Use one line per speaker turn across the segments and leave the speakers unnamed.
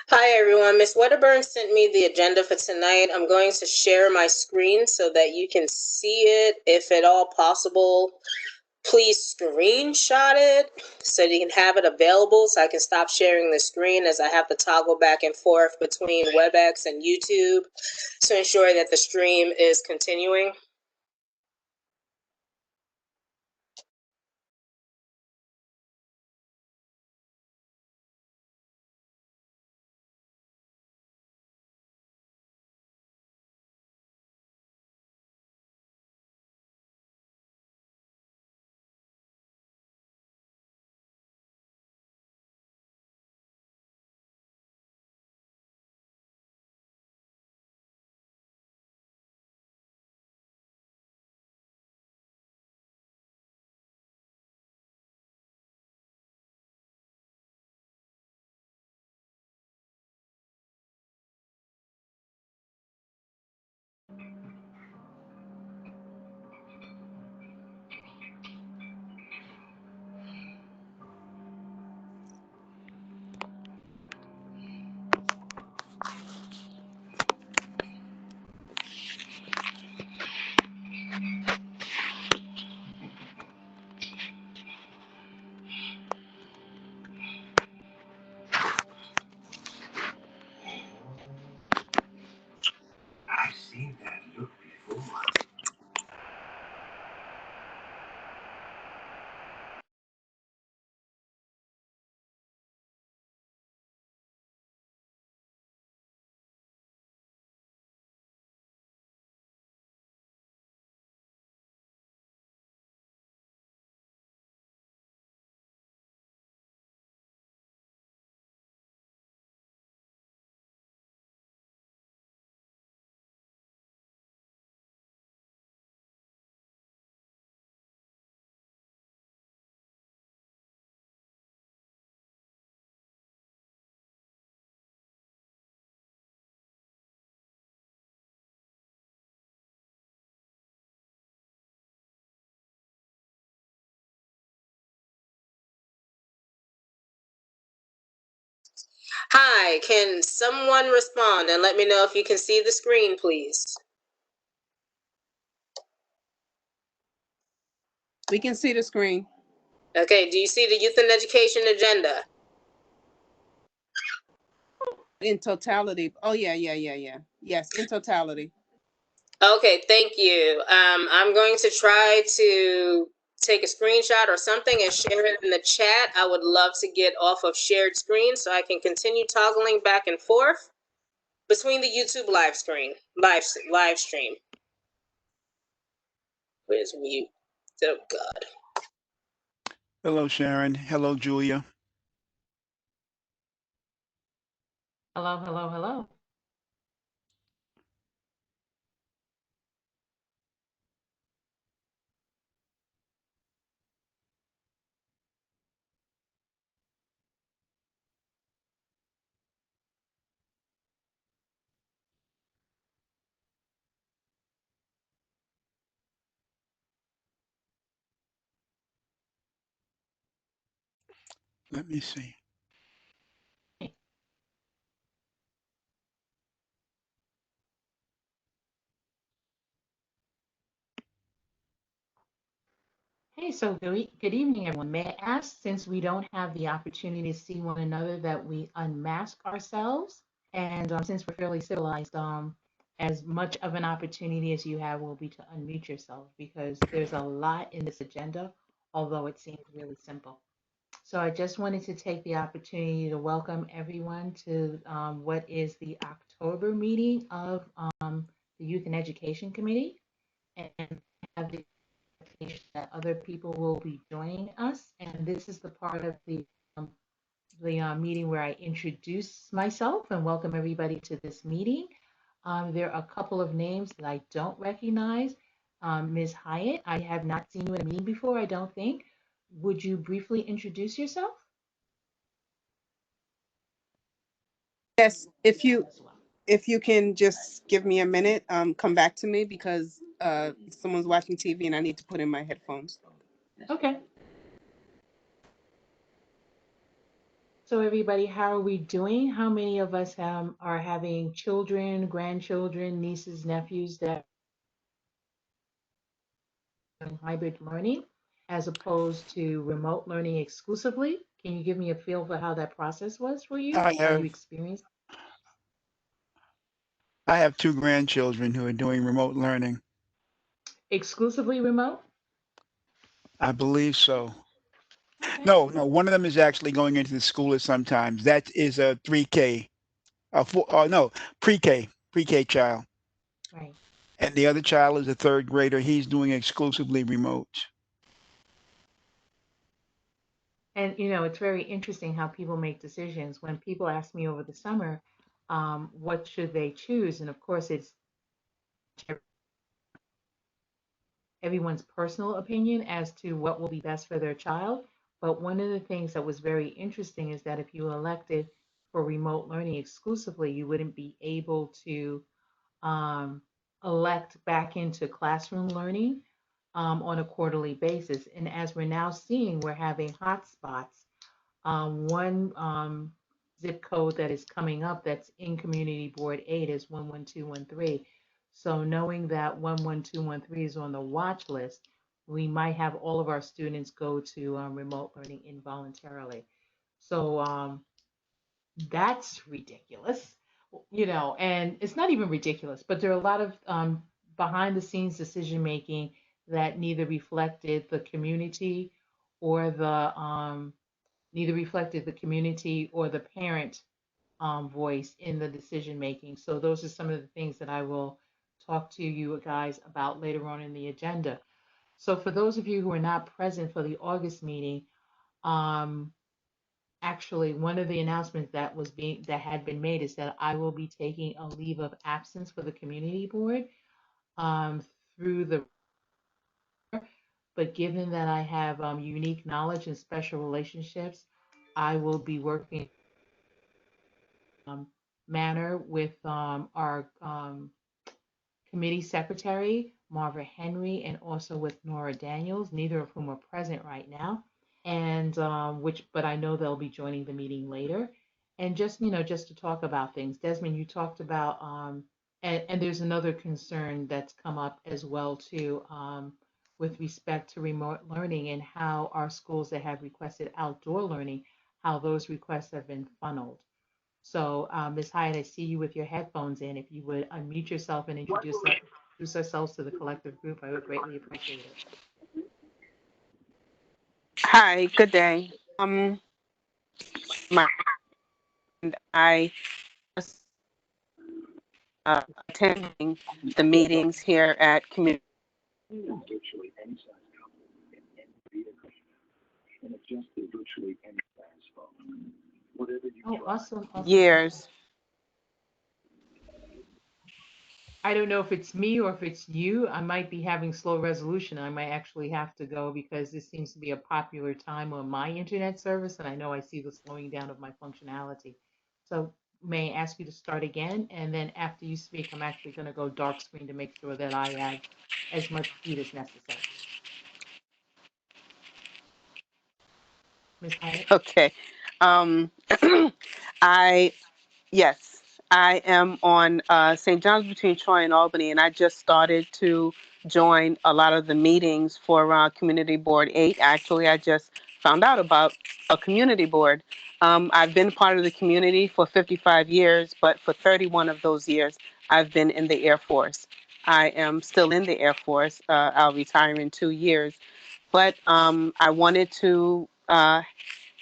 Hi, everyone. Miss Wedderburn sent me the agenda for tonight. I'm going to share my screen so that you can see it. If at all possible, please screenshot it so you can have it available so I can stop sharing the screen as I have to toggle back and forth between WebEx and YouTube to ensure that the stream is continuing.
I've seen that look before.
Hi, can someone respond and let me know if you can see the screen, please?
We can see the screen.
Okay, do you see the Youth and Education agenda?
In totality. Oh, yeah. Yes, in totality.
Okay, thank you. I'm going to try to take a screenshot or something and share it in the chat. I would love to get off of shared screen so I can continue toggling back and forth between the YouTube live stream. Where's mute? Oh God.
Hello, Sharon. Hello, Julia.
Hello, hello, hello.
Let me see.
Hey, so good evening, everyone. May I ask, since we don't have the opportunity to see one another, that we unmask ourselves? And since we're fairly civilized, as much of an opportunity as you have will be to unmute yourself because there's a lot in this agenda, although it seems really simple. So I just wanted to take the opportunity to welcome everyone to what is the October meeting of the Youth and Education Committee, and have the that other people will be joining us. And this is the part of the meeting where I introduce myself and welcome everybody to this meeting. There are a couple of names that I don't recognize. Ms. Hyatt, I have not seen you in a meeting before, I don't think. Would you briefly introduce yourself?
Yes, if you can just give me a minute, come back to me because someone's watching TV and I need to put in my headphones.
Okay. So everybody, how are we doing? How many of us are having children, grandchildren, nieces, nephews that are in hybrid learning as opposed to remote learning exclusively? Can you give me a feel for how that process was for you?
I
How you
have
experienced
I have two grandchildren who are doing remote learning.
exclusively remote?
I believe so.
Okay,
No, one of them is actually going into the school at sometimes. That is a 3K, no, pre-K child.
right.
And the other child is a third grader. He's doing exclusively remote.
And it's very interesting how people make decisions. When people ask me over the summer, what should they choose? And of course, it's everyone's personal opinion as to what will be best for their child. But one of the things that was very interesting is that if you elected for remote learning exclusively, you wouldn't be able to um, elect back into classroom learning on a quarterly basis. And as we're now seeing, we're having hotspots. One zip code that is coming up that's in Community Board 8 is 11213. So knowing that 11213 is on the watch list, we might have all of our students go to remote learning involuntarily. So that's ridiculous, and it's not even ridiculous, but there are a lot of behind the scenes decision making that or the neither reflected the community or the parent voice in the decision making. So those are some of the things that I will talk to you guys about later on in the agenda. So for those of you who are not present for the August meeting, um, actually one of the announcements that had been made is that I will be taking a leave of absence for the community board um, through the. But given that I have unique knowledge and special relationships, I will be working manner with our committee secretary, Marva Henry, and also with Nora Daniels, neither of whom are present right now. And but I know they'll be joining the meeting later. And just to talk about things. Desmond, you talked about, and there's another concern that's come up as well too, with respect to remote learning and how our schools that have requested outdoor learning, how those requests have been funneled. So, Ms. Hyatt, I see you with your headphones in. If you would unmute yourself and introduce ourselves to the collective group, I would greatly appreciate it.
Hi, good day. My I was attending the meetings here at community
Virtually any size company in any theater and adjust to virtually any size phone. Whatever you
Oh,
try.
awesome, awesome.
years.
I don't know if it's me or if it's you. I might be having slow resolution. I might actually have to go because this seems to be a popular time on my internet service, and I know I see the slowing down of my functionality. So may I ask you to start again? And then after you speak, I'm actually going to go dark screen to make sure that I have as much speed as necessary. Ms. Hyatt?
Okay. Um, I Yes, I am on St. John's between Troy and Albany, and I just started to join a lot of the meetings for Community Board 8. Actually, I just found out about a community board. I've been part of the community for 55 years, but for 31 of those years, I've been in the Air Force. I am still in the Air Force. I'll retire in 2 years. But I wanted to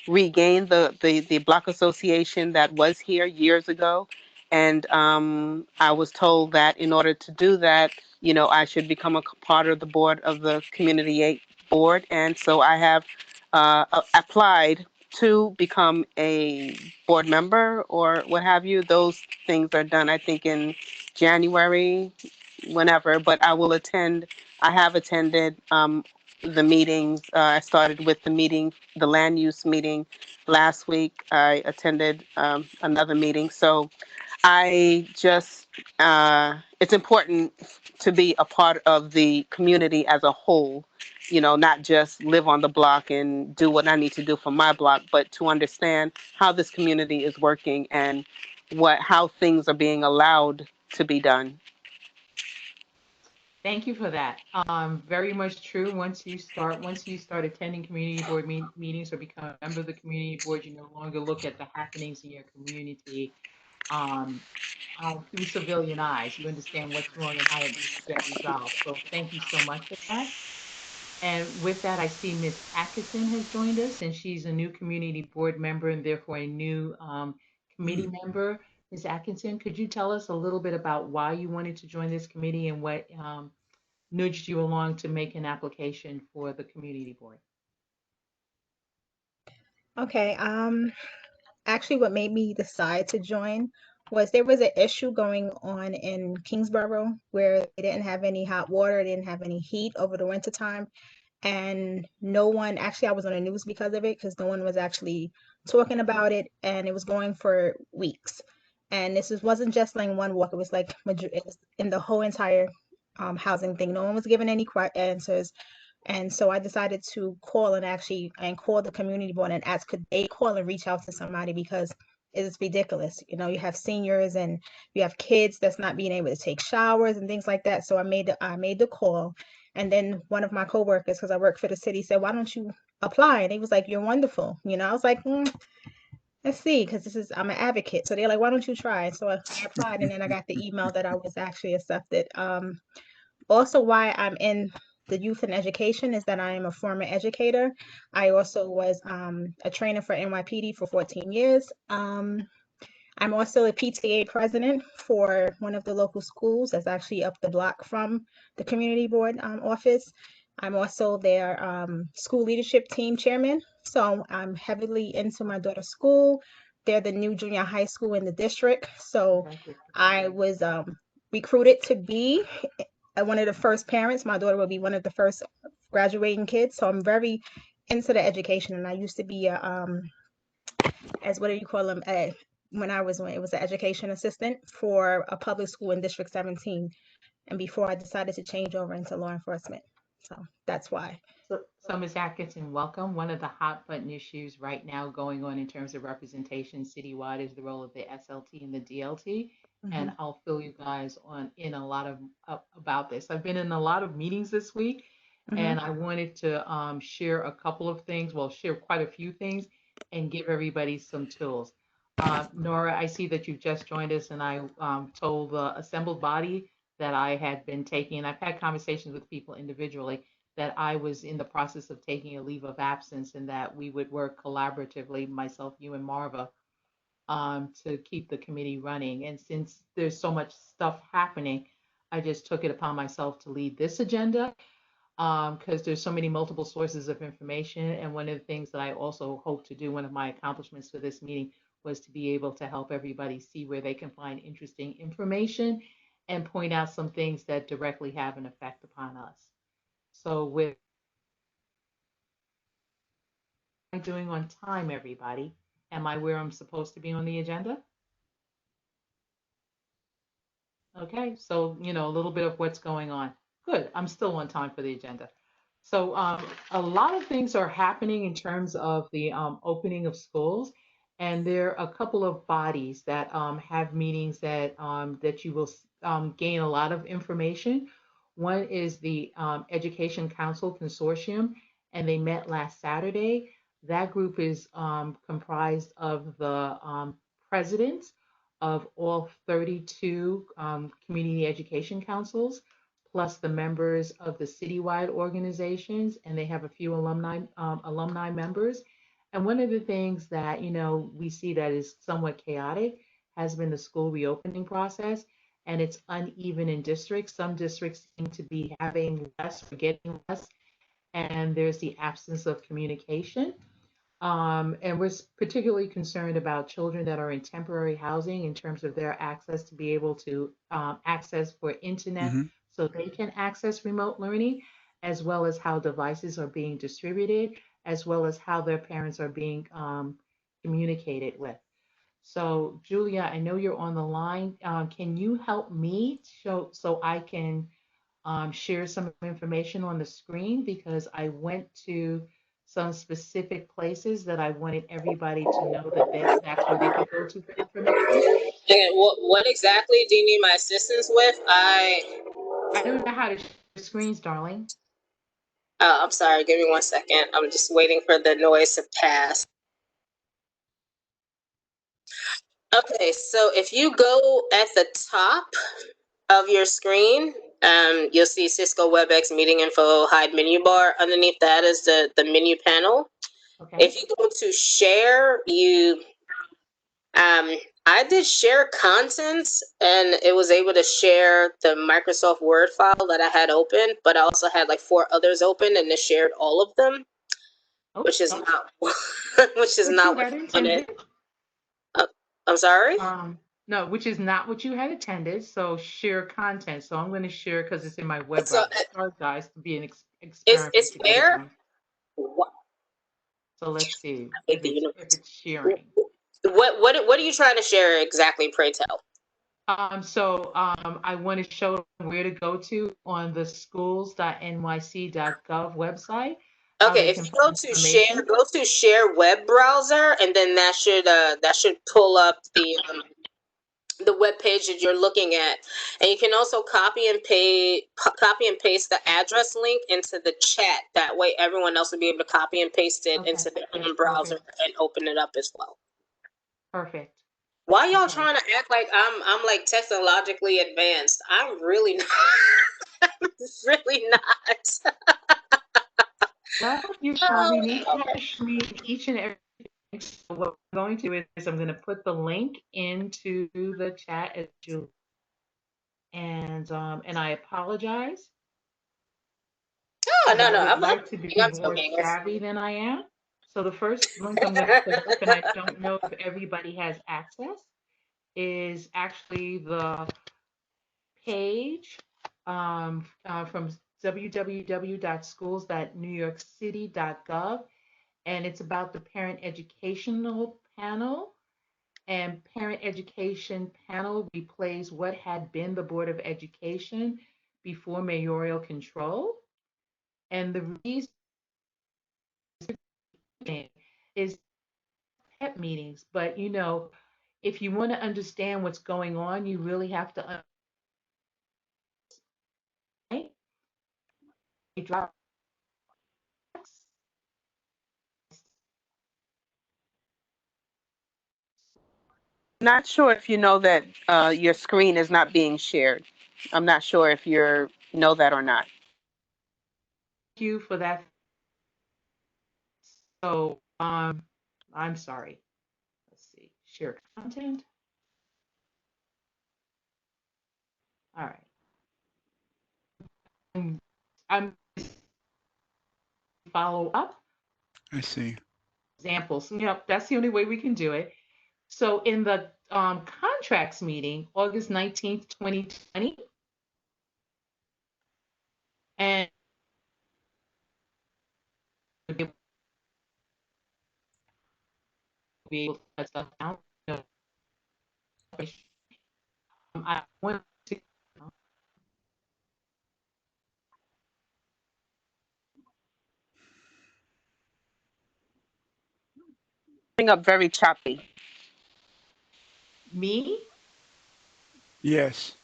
regain the block association that was here years ago. And I was told that in order to do that, I should become a part of the board of the Community 8 board. And so I have applied to become a board member or what have you. Those things are done, I think, in January, whenever, but I have attended the meetings. I started with the land use meeting last week. I attended another meeting. So it's important to be a part of the community as a whole. not just live on the block and do what I need to do for my block, but to understand how this community is working and how things are being allowed to be done.
Thank you for that. Very much true. Once you start attending community board meetings or become a member of the community board, you no longer look at the happenings in your community um, through civilian eyes. You understand what's wrong and how it needs to get resolved. So thank you so much for that. And with that, I see Ms. Atkinson has joined us, and she's a new community board member and therefore a new committee member. Ms. Atkinson, could you tell us a little bit about why you wanted to join this committee and what nudged you along to make an application for the community board?
Okay, actually what made me decide to join was there was an issue going on in Kingsborough where they didn't have any hot water, they didn't have any heat over the winter time, and no one, actually I was on the news because of it, because no one was actually talking about it, and it was going for weeks. And wasn't just like one walk, it was like it was in the whole entire housing thing. No one was giving any answers. And so I decided to call and call the community board and ask, could they call and reach out to somebody, because it's ridiculous. You have seniors and you have kids that's not being able to take showers and things like that. So I made the call. And then one of my coworkers, because I work for the city, said, why don't you apply? And he was like, you're wonderful. I was like, let's see, because I'm an advocate. So they're like, why don't you try? So I applied, and then I got the email that I was actually accepted. Also, why I'm in the youth and education is that I am a former educator. I also was a trainer for NYPD for 14 years. I'm also a PTA president for one of the local schools that's actually up the block from the community board office. I'm also their school leadership team chairman. So I'm heavily into my daughter's school. They're the new junior high school in the district. So I was recruited to be one of the first parents. My daughter will be one of the first graduating kids. So I'm very into the education. And I used to be as what do you call them? When it was an education assistant for a public school in District 17. And before I decided to change over into law enforcement. So that's why.
So Ms. Atkinson, welcome. One of the hot button issues right now going on in terms of representation citywide is the role of the SLT and the DLT. And I'll fill you guys in a lot of about this. I've been in a lot of meetings this week, and I wanted to share a couple of things. Well, share quite a few things, and give everybody some tools. Nora, I see that you've just joined us, and I told the assembled body that I had been taking, and I've had conversations with people individually, that I was in the process of taking a leave of absence and that we would work collaboratively, myself, you, and Marva, to keep the committee running. And since there's so much stuff happening, I just took it upon myself to lead this agenda because there's so many multiple sources of information. And one of the things that I also hope to do, one of my accomplishments for this meeting, was to be able to help everybody see where they can find interesting information and point out some things that directly have an effect upon us. So with am I doing on time, everybody? Am I where I'm supposed to be on the agenda? Okay, so a little bit of what's going on. Good, I'm still on time for the agenda. So a lot of things are happening in terms of the opening of schools, and there are a couple of bodies that have meetings that that you will gain a lot of information. One is the Education Council Consortium, and they met last Saturday. That group is comprised of the presidents of all 32 community education councils, plus the members of the citywide organizations, and they have a few alumni members. And one of the things that we see that is somewhat chaotic has been the school reopening process, and it's uneven in districts. Some districts seem to be having less, or getting less, and there's the absence of communication. And we're particularly concerned about children that are in temporary housing in terms of their access to be able to access for internet so they can access remote learning, as well as how devices are being distributed, as well as how their parents are being communicated with. So Julia, I know you're on the line. Can you help me so I can share some information on the screen because I went to some specific places that I wanted everybody to know that that's where they could go to for information.
And what exactly do you need my assistance with?
I don't know how to share screens, darling.
I'm sorry. Give me 1 second. I'm just waiting for the noise to pass. Okay, so if you go at the top of your screen, you'll see Cisco WebEx meeting info, hide menu bar. Underneath that is the menu panel.
Okay.
If you go to share, I did share contents and it was able to share the Microsoft Word file that I had open, but I also had like 4 others open and it shared all of them, which is not which is
What
not
you
what
had
I wanted.
intended.
I'm sorry?
No, which is not what you had attended. So share content. So I'm going to share because it's in my web
So
browser. Sorry, guys, to be an experiment
it's
to get it
where?
done.
What,
So let's see
like
if
the
it's sharing.
what are you trying to share exactly, pray tell?
I want to show them where to go to on the schools.nyc.gov website. How
Okay,
they
if
can
you
find information.
go to share web browser, and then that should pull up the web page that you're looking at, and you can also copy and paste the address link into the chat. That way, everyone else will be able to copy and paste it
Okay,
into their own
perfect,
browser and open it up as well.
perfect.
Why y'all
Okay.
trying to act like I'm like technologically advanced? I'm really not. I'm really not.
Well, you probably need to have a screen each and every. So what I'm going to do is I'm going to put the link into the chat as you, and I apologize.
Oh,
Because
no,
I
no,
would
I'm
like to be
joking. I'm
more
joking.
savvy than I am. So the first link I'm going to put up, and I don't know if everybody has access, is actually the page from www.schools.newyorkcity.gov, and it's about the parent educational panel. And parent education panel replays what had been the Board of Education before mayoral control. And the reason is PEP meetings. But if you want to understand what's going on, you really have to drop.
Not sure if you know that your screen is not being shared. I'm not sure if you know that or not.
Thank you for that. So, I'm sorry. Let's see. Share content. All right. I'm follow up
I see.
examples. That's the only way we can do it. So in the contracts meeting, August 19th, 2020, and be able to cut stuff down. I want to
Coming up very choppy.
me.
Yes.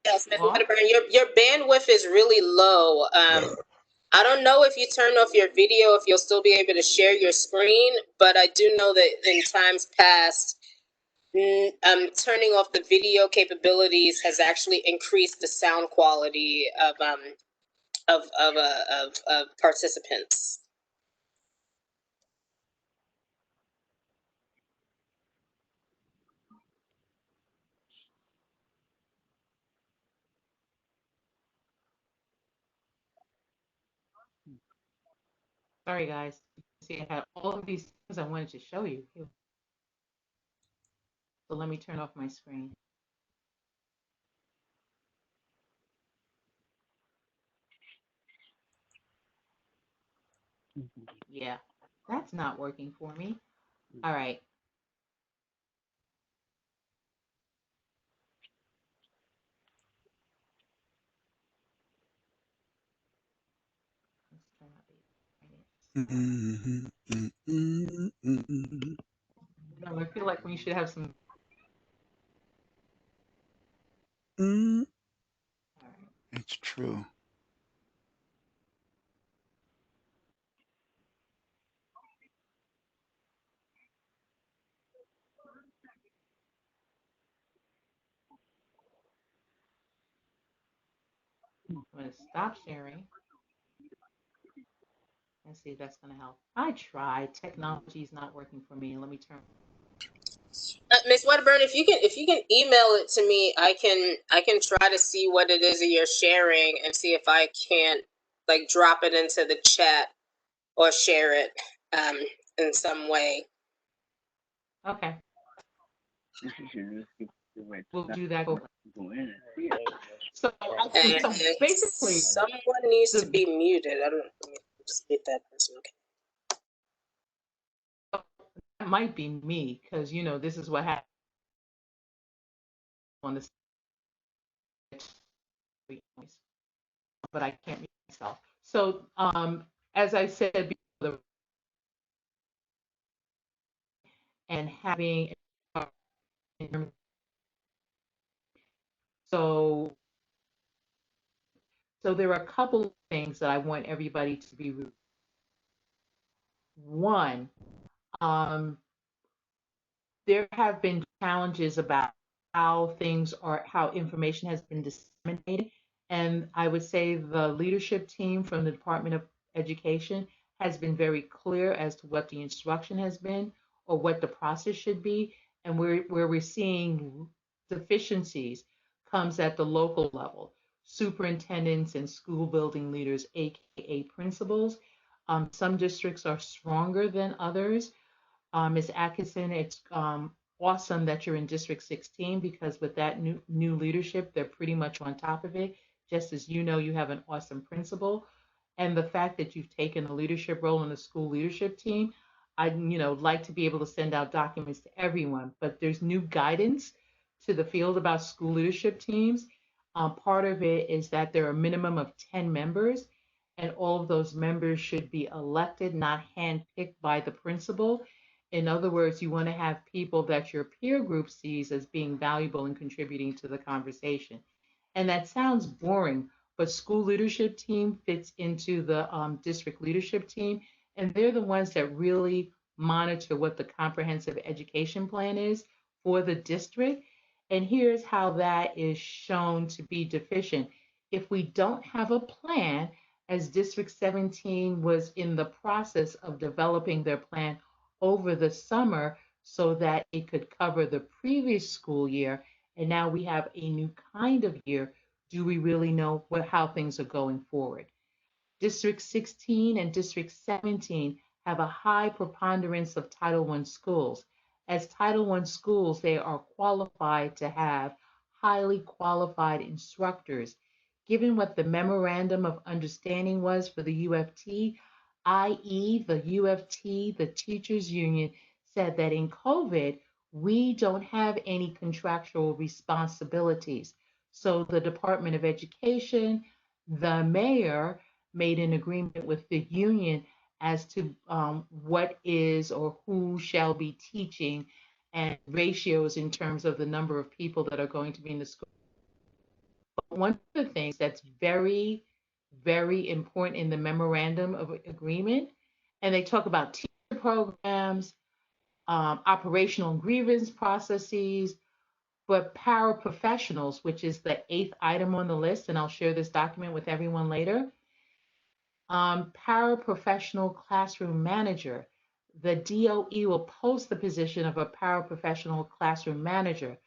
Yes, Ms.
Off.
Wedderburn, your bandwidth is really low. I don't know if you turn off your video, if you'll still be able to share your screen, but I do know that in times past, turning off the video capabilities has actually increased the sound quality of participants.
Sorry, guys. See, I had all of these things I wanted to show you. So let me turn off my screen. Yeah, that's not working for me. All right.
Mhm, mm, mm, mm, mm.
No, I feel like we should have some.
Mm,
All right.
it's true.
I'm going to stop sharing and see if that's going to help. I tried. Technology is not working for me. Let me turn.
Miss Wedderburn, if you can email it to me, I can try to see what it is that you're sharing and see if I can't like drop it into the chat or share it um in some way.
Okay,
This is your good way
we'll
to not
do that.
go in and see it.
So,
And
so basically,
someone needs to
the
be muted. I don't let me just get that person. Okay.
that might be me because this is what happened on the stage, but I can't mute myself. So, as I said before, and having so so there are a couple of things that I want everybody to be. One, um, there have been challenges about how information has been disseminated. And I would say the leadership team from the Department of Education has been very clear as to what the instruction has been or what the process should be. And where we're seeing deficiencies comes at the local level, superintendents and school building leaders, AKA principals. Some districts are stronger than others. Ms. Atkinson, it's awesome that you're in District 16 because with that new leadership, they're pretty much on top of it. Just as you have an awesome principal, and the fact that you've taken a leadership role in the school leadership team, I'd like to be able to send out documents to everyone. But there's new guidance to the field about school leadership teams. Part of it is that there are a minimum of 10 members, and all of those members should be elected, not handpicked by the principal. In other words, you want to have people that your peer group sees as being valuable and contributing to the conversation. And that sounds boring, but school leadership team fits into the district leadership team, and they're the ones that really monitor what the comprehensive education plan is for the district. And here's how that is shown to be deficient. If we don't have a plan, as District 17 was in the process of developing their plan over the summer so that it could cover the previous school year. And now we have a new kind of year. Do we really know how things are going forward? District 16 and District 17 have a high preponderance of Title I schools. As Title I schools, they are qualified to have highly qualified instructors. Given what the memorandum of understanding was for the UFT, i.e., the UFT, the teachers union, said that in COVID, we don't have any contractual responsibilities. So the Department of Education, the mayor, made an agreement with the union as to what is or who shall be teaching and ratios in terms of the number of people that are going to be in the school. But one of the things that's very, very important in the memorandum of agreement, and they talk about teacher programs, operational grievance processes, but paraprofessionals, which is the 8th item on the list, and I'll share this document with everyone later. Paraprofessional classroom manager. The DOE will post the position of a paraprofessional classroom manager.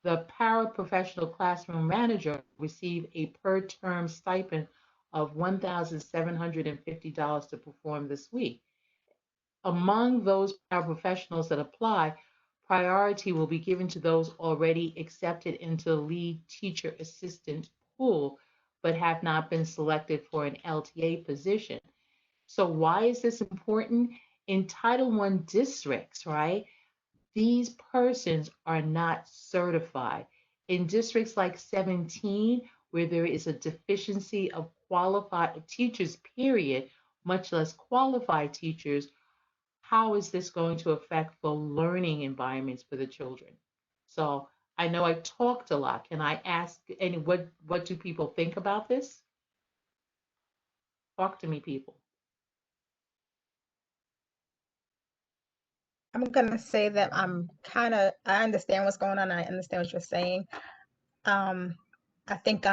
The paraprofessional classroom manager receive a per term stipend of $1,750 to perform this week. Among those paraprofessionals that apply, priority will be given to those already accepted into the lead teacher assistant pool, but have not been selected for an LTA position. So why is this important? In Title I districts, right? These persons are not certified. In districts like 17, where there is a deficiency of qualified teachers, period, much less qualified teachers, how is this going to affect the learning environments for the children? So I know I talked a lot. Can I ask any what do people think about this? Talk to me, people.
I'm gonna say that I understand what's going on. I understand what you're saying. Um, I think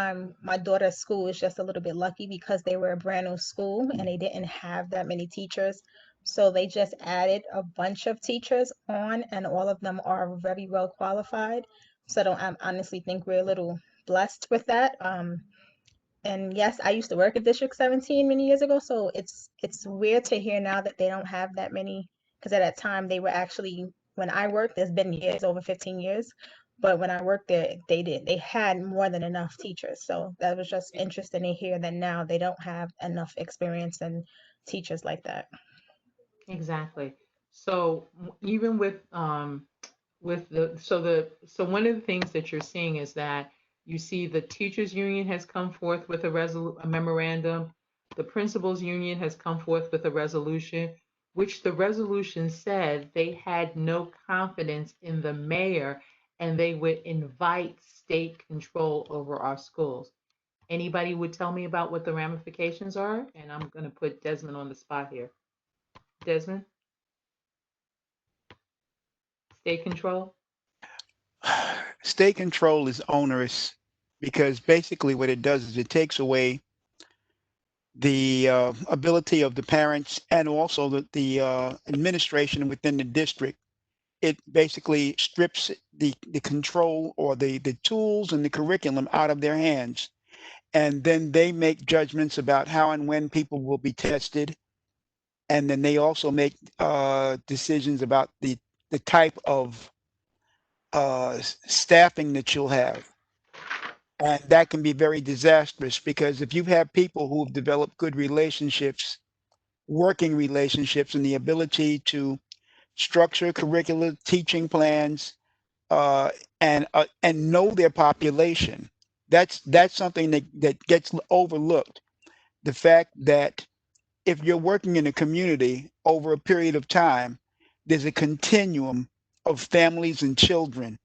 my daughter's school is just a little bit lucky because they were a brand new school and they didn't have that many teachers. So they just added a bunch of teachers on, and all of them are very well qualified. So I honestly think we're a little blessed with that. And yes, I used to work at District 17 many years ago, so it's weird to hear now that they don't have that many, because at that time they were actually, when I worked, there's been years, over 15 years, but when I worked there, they had more than enough teachers. So that was just interesting to hear that now they don't have enough experience and teachers like that.
Exactly. So even with so one of the things that you're seeing is that you see the teachers union has come forth with a memorandum. The principals union has come forth with a resolution, which the resolution said they had no confidence in the mayor and they would invite state control over our schools. Anybody would tell me about what the ramifications are? And I'm going to put Desmond on the spot here. Desmond, state control?
State control is onerous because basically what it does is it takes away the ability of the parents and also the administration within the district. It basically strips the control or the tools and the curriculum out of their hands. And then they make judgments about how and when people will be tested. And then they also make decisions about the type of staffing that you'll have. And that can be very disastrous because if you have people who have developed good relationships, working relationships, and the ability to structure curricular teaching plans uh, and know their population, that's something that gets overlooked. The fact that if you're working in a community over a period of time, there's a continuum of families and children.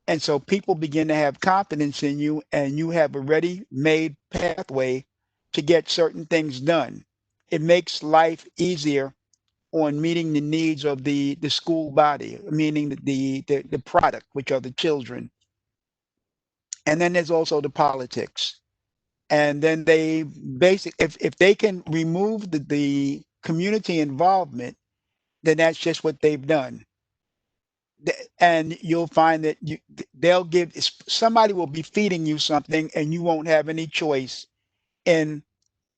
And so people begin to have confidence in you, and you have a ready made pathway to get certain things done. It makes life easier on meeting the needs of the school body, meaning the product, which are the children. And then there's also the politics. And then they if they can remove the community involvement, then that's just what they've done. And you'll find that they'll give somebody will be feeding you something and you won't have any choice in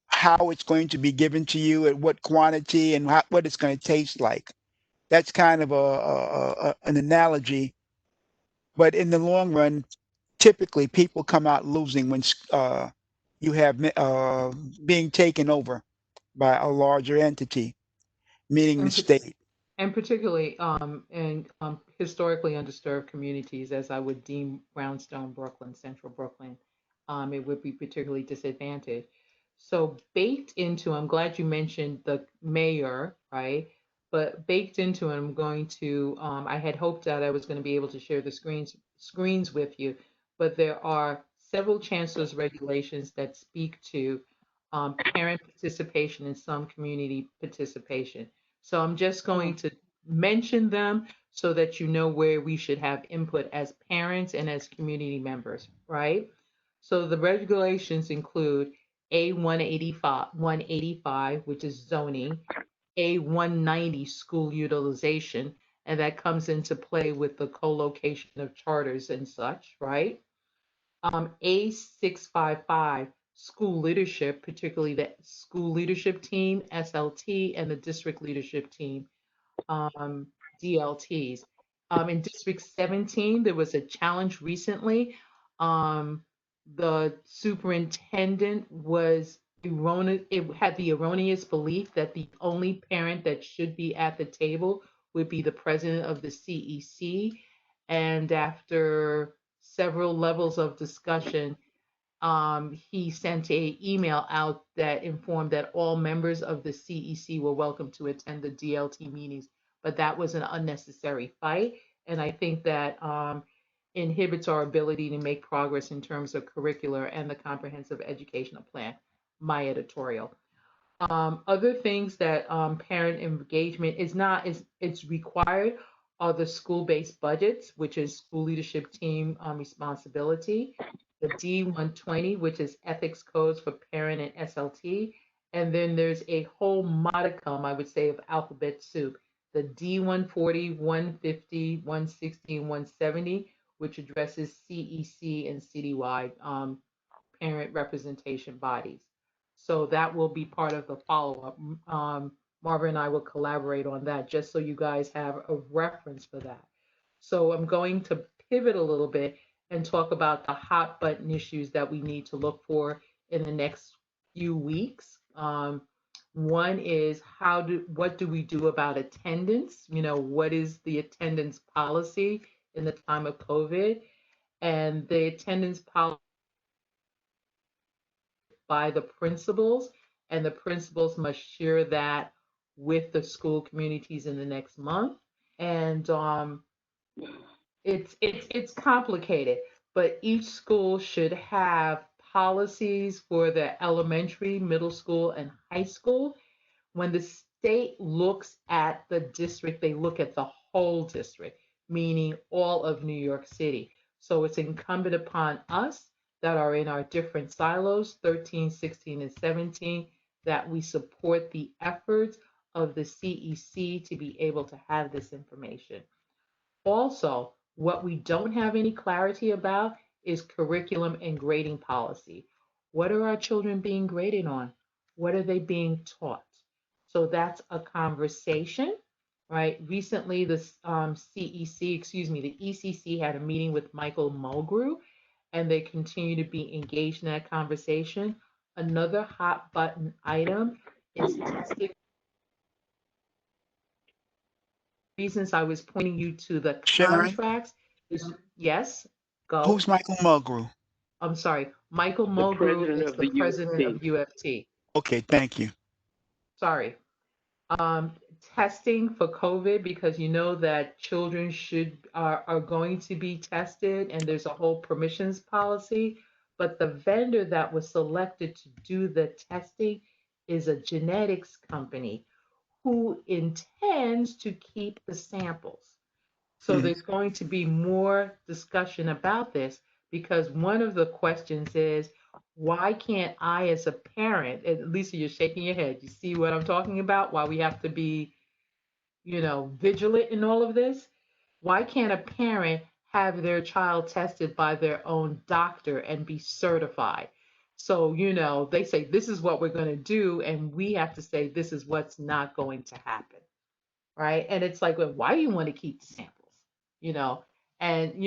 how it's going to be given to you, at what quantity, and what it's going to taste like. That's kind of an analogy, but in the long run, typically people come out losing when you have being taken over by a larger entity, meaning the
And
state.
and particularly in historically undisturbed communities, as I would deem Brownstone, Brooklyn, Central Brooklyn, it would be particularly disadvantaged. So baked into, I'm glad you mentioned the mayor, right? But baked into it, I'm going to, I had hoped that I was going to be able to share the screens with you, but there are several chancellor's regulations that speak to parent participation and some community participation. So I'm just going to mention them so that you know where we should have input as parents and as community members, right? So the regulations include A 185, which is zoning, A 190, school utilization, and that comes into play with the co-location of charters and such, right? A655, school leadership, particularly the school leadership team, SLT, and the district leadership team, um, DLTs. In District 17, there was a challenge recently. Um, the superintendent was erroneous, it had the erroneous belief that the only parent that should be at the table would be the president of the CEC. And after several levels of discussion, he sent a email out that informed that all members of the CEC were welcome to attend the DLT meetings, but that was an unnecessary fight. And I think that inhibits our ability to make progress in terms of curricular and the comprehensive educational plan, my editorial. Other things that parent engagement is not is it's required are the school-based budgets, which is school leadership team responsibility, the D120, which is ethics codes for parent and SLT, and then there's a whole modicum, I would say, of alphabet soup, the D140, 150, 160, and 170, which addresses CEC and citywide parent representation bodies. So that will be part of the follow-up. Marva and I will collaborate on that just so you guys have a reference for that. So I'm going to pivot a little bit and talk about the hot button issues that we need to look for in the next few weeks. One is what do we do about attendance? You know, what is the attendance policy in the time of COVID? And the attendance policy by the principals, and the principals must share that with the school communities in the next month. And it's complicated, but each school should have policies for the elementary, middle school, and high school. When the state looks at the district, they look at the whole district, meaning all of New York City. So it's incumbent upon us that are in our different silos, 13, 16, and 17, that we support the efforts of the CEC to be able to have this information. Also, what we don't have any clarity about is curriculum and grading policy. What are our children being graded on? What are they being taught? So that's a conversation, right? Recently, the the ECC had a meeting with Michael Mulgrew, and they continue to be engaged in that conversation. Another hot button item is testing. Reasons I was pointing you to the
Sharon,
contracts is yes, go.
who's Michael Mulgrew?
I'm sorry, Michael
The
Mulgrew
president
is
of
the
the
president of
UFT.
UFT.
Okay, thank you.
Sorry. Um, Testing for COVID, because you know that children are going to be tested, and there's a whole permissions policy. But the vendor that was selected to do the testing is a genetics company who intends to keep the samples. So
Mm.
there's going to be more discussion about this, because one of the questions is, why can't I, as a parent, and Lisa, you're shaking your head. You see what I'm talking about? Why we have to be, vigilant in all of this? Why can't a parent have their child tested by their own doctor and be certified? So, they say, this is what we're going to do, and we have to say, this is what's not going to happen, right? And it's like, well, why do you want to keep the samples? You know, and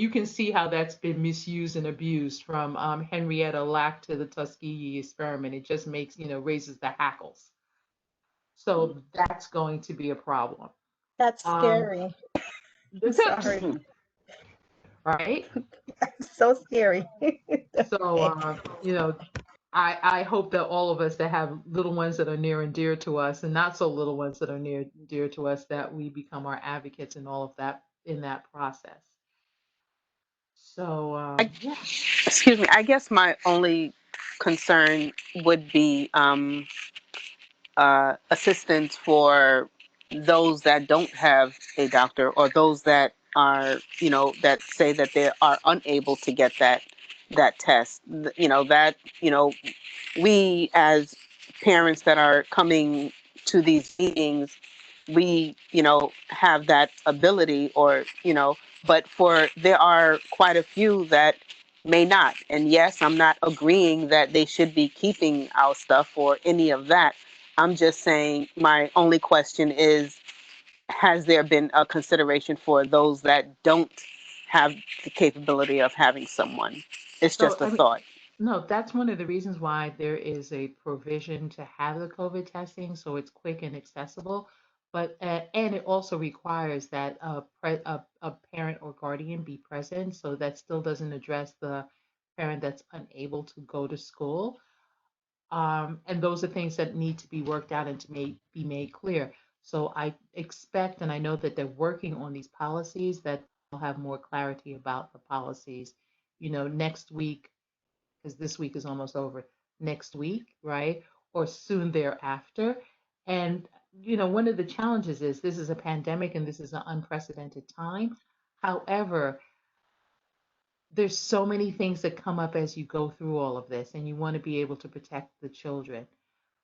you can see how that's been misused and abused, from Henrietta Lack to the Tuskegee experiment. It just makes, raises the hackles. So that's going to be a problem.
That's
Um,
scary. I'm sorry.
right?
So scary.
So,
Okay.
I hope that all of us that have little ones that are near and dear to us, and not so little ones that are near and dear to us, that we become our advocates in all of that, in that process. So, yeah.
Excuse me. I guess my only concern would be assistance for those that don't have a doctor, or those that are, that say that they are unable to get that test. That, we as parents that are coming to these meetings, we, have that ability, or, but there are quite a few that may not. And yes, I'm not agreeing that they should be keeping our stuff or any of that. I'm just saying, my only question is, has there been a consideration for those that don't have the capability of having someone? It's
So,
just a
I mean,
thought.
no, that's one of the reasons why there is a provision to have the COVID testing, so it's quick and accessible. But and it also requires that a parent or guardian be present. So that still doesn't address the parent that's unable to go to school. And those are things that need to be worked out and to be made clear. So I expect, and I know that they're working on these policies, that they'll have more clarity about the policies, next week, because this week is almost over, next week, right? Or soon thereafter. And, one of the challenges is this is a pandemic and this is an unprecedented time. However, there's so many things that come up as you go through all of this, and you want to be able to protect the children.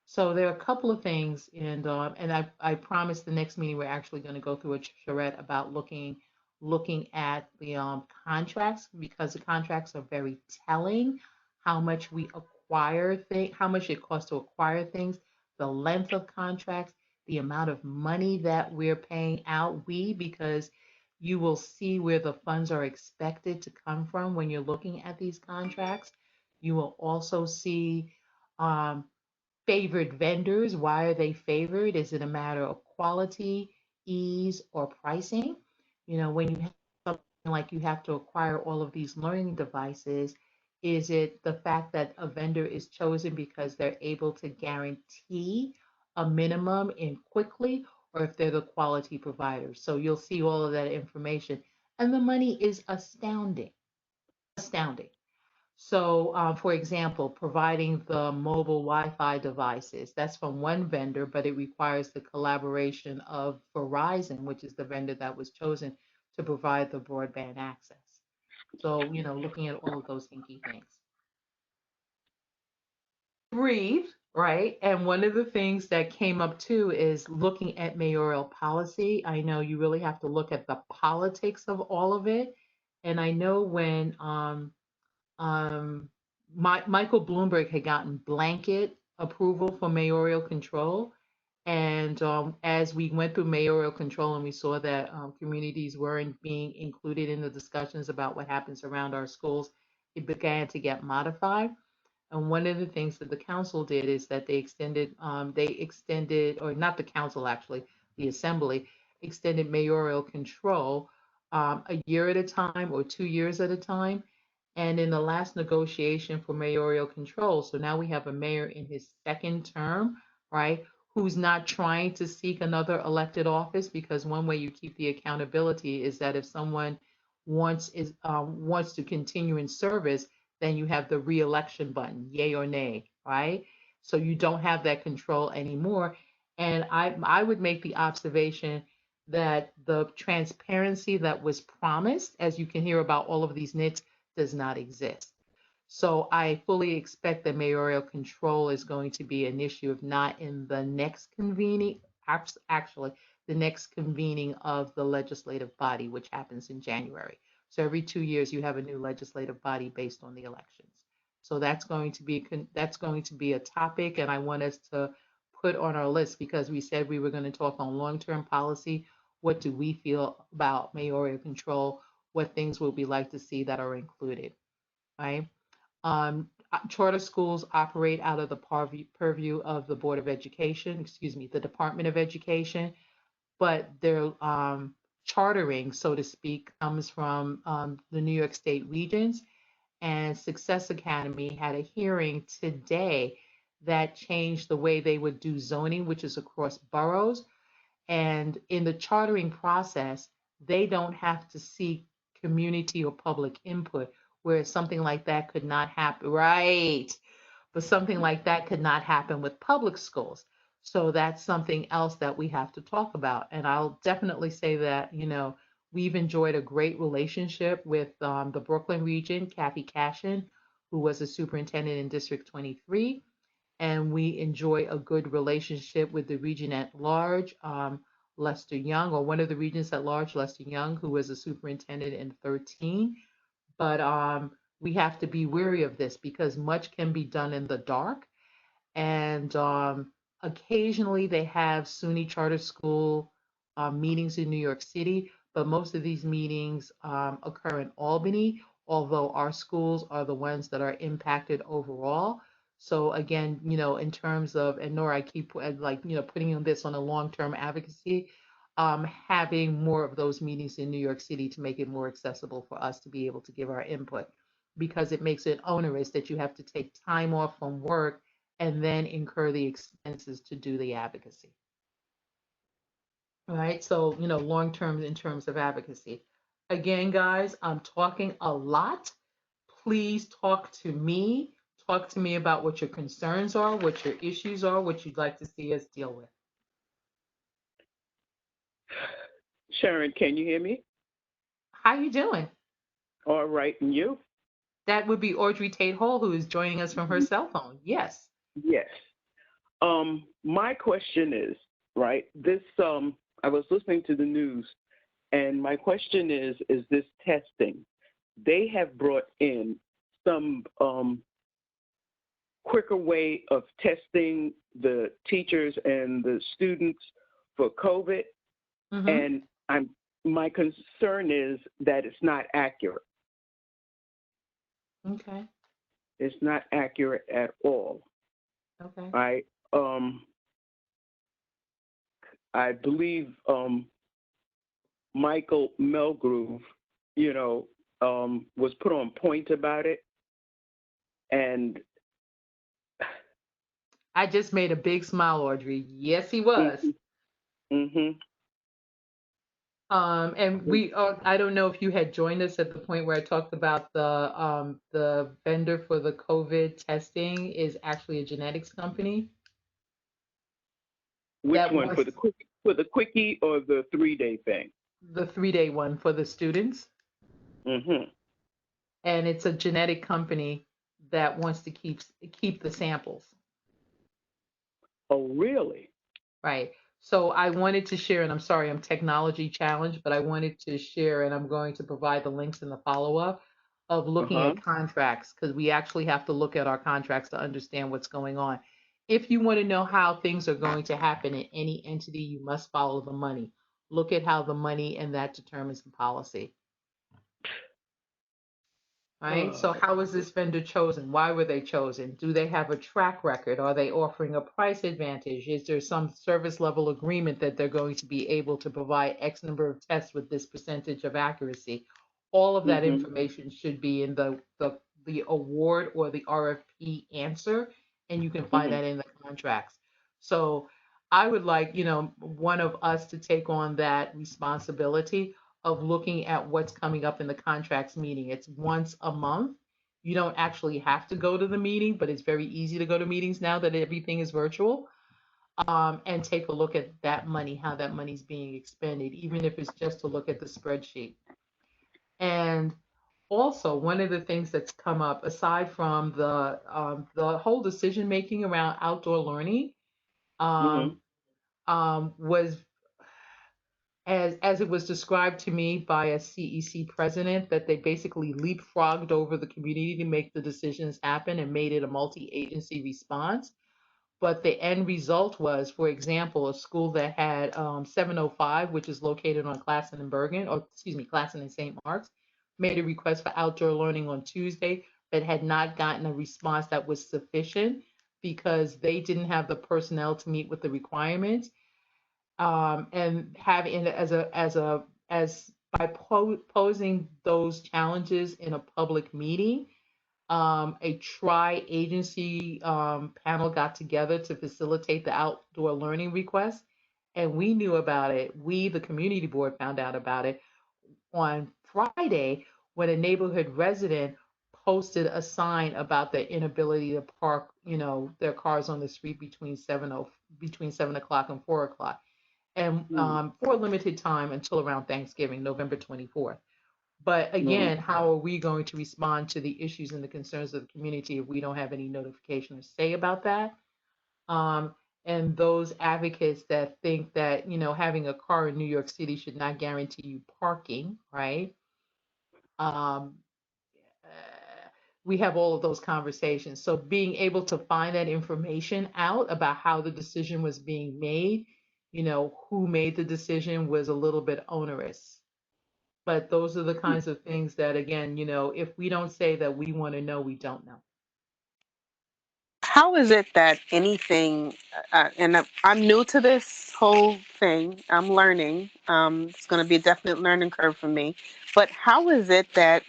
So there are a couple of things, and I promise the next meeting we're actually going to go through a charrette about looking at the contracts, because the contracts are very telling how much we acquire things, how much it costs to acquire things, the length of contracts, the amount of money that we're paying out. Because you will see where the funds are expected to come from when you're looking at these contracts. You will also see um, favored vendors. Why are they favored? Is it a matter of quality, ease, or pricing? When you have something like you have to acquire all of these learning devices, is it the fact that a vendor is chosen because they're able to guarantee a minimum in quickly, or if they're the quality provider? So you'll see all of that information. And the money is astounding, astounding. So, for example, providing the mobile Wi-Fi devices, that's from one vendor, but it requires the collaboration of Verizon, which is the vendor that was chosen to provide the broadband access. So, looking at all of those hinky things. Breathe, right? And one of the things that came up too is looking at mayoral policy. I know you really have to look at the politics of all of it. And I know when um, Michael Bloomberg had gotten blanket approval for mayoral control. And as we went through mayoral control and we saw that communities weren't being included in the discussions about what happens around our schools, it began to get modified. And one of the things that the council did is that they extended, or not the council actually, the assembly extended mayoral control a year at a time or 2 years at a time. And in the last negotiation for mayoral control, so now we have a mayor in his second term, right, who's not trying to seek another elected office, because one way you keep the accountability is that if someone wants to continue in service, then you have the reelection button, yay or nay, right? So you don't have that control anymore. And I would make the observation that the transparency that was promised, as you can hear about all of these nits, does not exist. So I fully expect that mayoral control is going to be an issue, if not in the next convening, actually the next convening of the legislative body, which happens in January. So every 2 years you have a new legislative body based on the elections. So that's going to be a topic, and I want us to put on our list, because we said we were going to talk on long-term policy. What do we feel about mayoral control? What things would we like to see that are included, right? Charter schools operate out of the purview of the Board of Education, excuse me, the Department of Education, but their chartering, so to speak, comes from the New York State Regents. And Success Academy had a hearing today that changed the way they would do zoning, which is across boroughs. And in the chartering process, they don't have to seek community or public input, where something like that could not happen. Right. But something like that could not happen with public schools. So that's something else that we have to talk about. And I'll definitely say that, we've enjoyed a great relationship with the Brooklyn region, Kathy Cashin, who was a superintendent in District 23. And we enjoy a good relationship with the region at large. Lester Young, or one of the regions at large, Lester Young, who was a superintendent in 13. But we have to be wary of this, because much can be done in the dark. And occasionally they have SUNY charter school meetings in New York City, but most of these meetings occur in Albany, although our schools are the ones that are impacted overall. So again, in terms of, and Nora, I keep putting on this on a long-term advocacy, having more of those meetings in New York City to make it more accessible for us to be able to give our input. because it makes it onerous that you have to take time off from work and then incur the expenses to do the advocacy. All right. So, long term in terms of advocacy. Again, guys, I'm talking a lot. Please talk to me. Talk to me about what your concerns are, what your issues are, what you'd like to see us deal with.
Sharon, can you hear me?
How you doing?
All right, and you?
That would be Audrey Tate Hall, who is joining us from her cell phone. Yes.
Yes. My question is, right, I was listening to the news, and my question is this testing? They have brought in some quicker way of testing the teachers and the students for COVID,
Mm-hmm.
and my concern is that it's not accurate.
Okay.
It's not accurate at all.
Okay.
I believe Michael Melgrove, was put on point about it, and
I just made a big smile, Audrey. Yes, he was.
mm-hmm.
And I don't know if you had joined us at the point where I talked about the vendor for the COVID testing is actually a genetics company.
Which
That
one,
was
for the quickie or the 3-day thing?
the 3-day one for the students.
Mm-hmm.
And it's a genetic company that wants to keep the samples.
Oh, really?
Right. So I wanted to share, and I'm sorry, I'm technology challenged, but I wanted to share, and I'm going to provide the links in the follow-up of looking
Uh-huh.
at contracts, because we actually have to look at our contracts to understand what's going on. If you want to know how things are going to happen in any entity, you must follow the money. Look at how the money, and that determines the policy. Right? So how was this vendor chosen? Why were they chosen? Do they have a track record? Are they offering a price advantage? Is there some service level agreement that they're going to be able to provide X number of tests with this percentage of accuracy? All of that
Mm-hmm.
information should be in the award or the RFP answer, and you can find
Mm-hmm.
that in the contracts. So I would like, one of us to take on that responsibility of looking at what's coming up in the contracts meeting. It's once a month. You don't actually have to go to the meeting, but it's very easy to go to meetings now that everything is virtual. And take a look at that money, how that money's being expended, even if it's just to look at the spreadsheet. And also, one of the things that's come up, aside from the whole decision making around outdoor learning, um, was as it was described to me by a CEC president, that they basically leapfrogged over the community to make the decisions happen and made it a multi-agency response. But the end result was, for example, a school that had 705, which is located on Classen and Bergen, or excuse me, Classen and St. Mark's, made a request for outdoor learning on Tuesday, but had not gotten a response that was sufficient because they didn't have the personnel to meet with the requirements. And having as by posing those challenges in a public meeting, a tri-agency panel got together to facilitate the outdoor learning request, and we knew about it. We, the community board, found out about it on Friday when a neighborhood resident posted a sign about their inability to park, their cars on the street between 7 o'clock and 4 o'clock, and for a limited time until around Thanksgiving, November 24th. But again, how are we going to respond to the issues and the concerns of the community if we don't have any notification or say about that? And those advocates that think that, having a car in New York City should not guarantee you parking, right? Um, we have all of those conversations. So being able to find that information out about how the decision was being made, who made the decision, was a little bit onerous. But those are the kinds of things that, again, if we don't say that we want to know, we don't know.
How is it that anything, I'm new to this whole thing, I'm learning. It's going to be a definite learning curve for me. But how is it that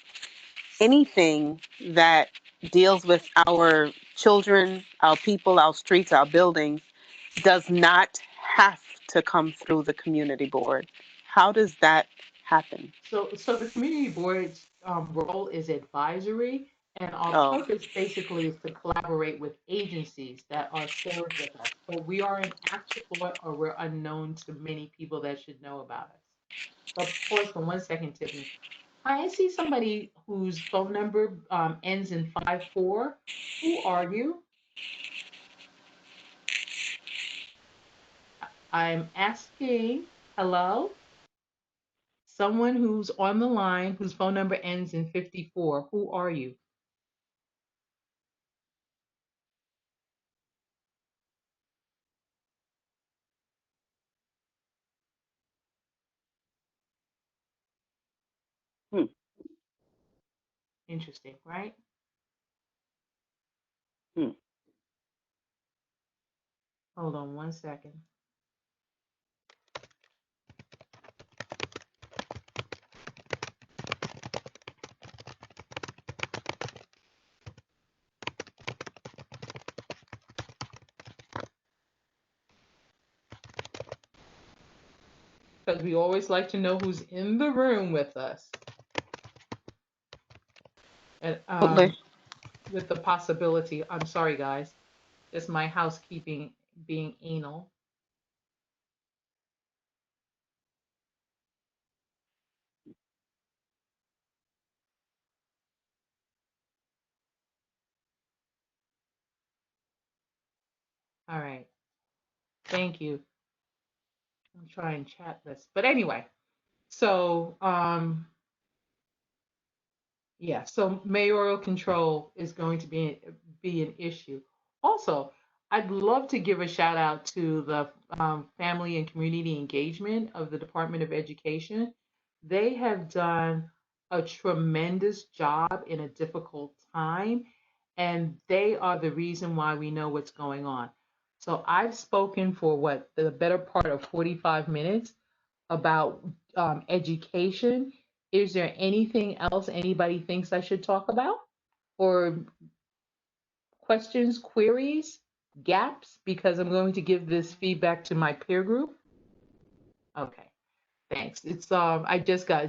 anything that deals with our children, our people, our streets, our buildings does not have to come through the community board. How does that happen?
So the community board's role is advisory, and our
Oh,
purpose basically is to collaborate with agencies that are served with us, but we aren't asked for it or we're unknown to many people that should know about us. But pause for 1 second, Tiffany. I see somebody whose phone number ends in 54. Who are you? I'm asking, hello? Someone who's on the line whose phone number ends in 54. Who are you?
Hmm.
Interesting, right?
Hmm.
Hold on 1 second. Because we always like to know who's in the room with us. And
absolutely.
with the possibility, I'm sorry guys, it's my housekeeping being anal. All right, thank you. I'm trying chat this. But anyway, so yeah, so mayoral control is going to be an issue. Also, I'd love to give a shout out to the family and community engagement of the Department of Education. They have done a tremendous job in a difficult time, and they are the reason why we know what's going on. So I've spoken for what, the better part of 45 minutes about education. Is there anything else anybody thinks I should talk about? Or questions, queries, gaps? Because I'm going to give this feedback to my peer group. Okay, thanks. It's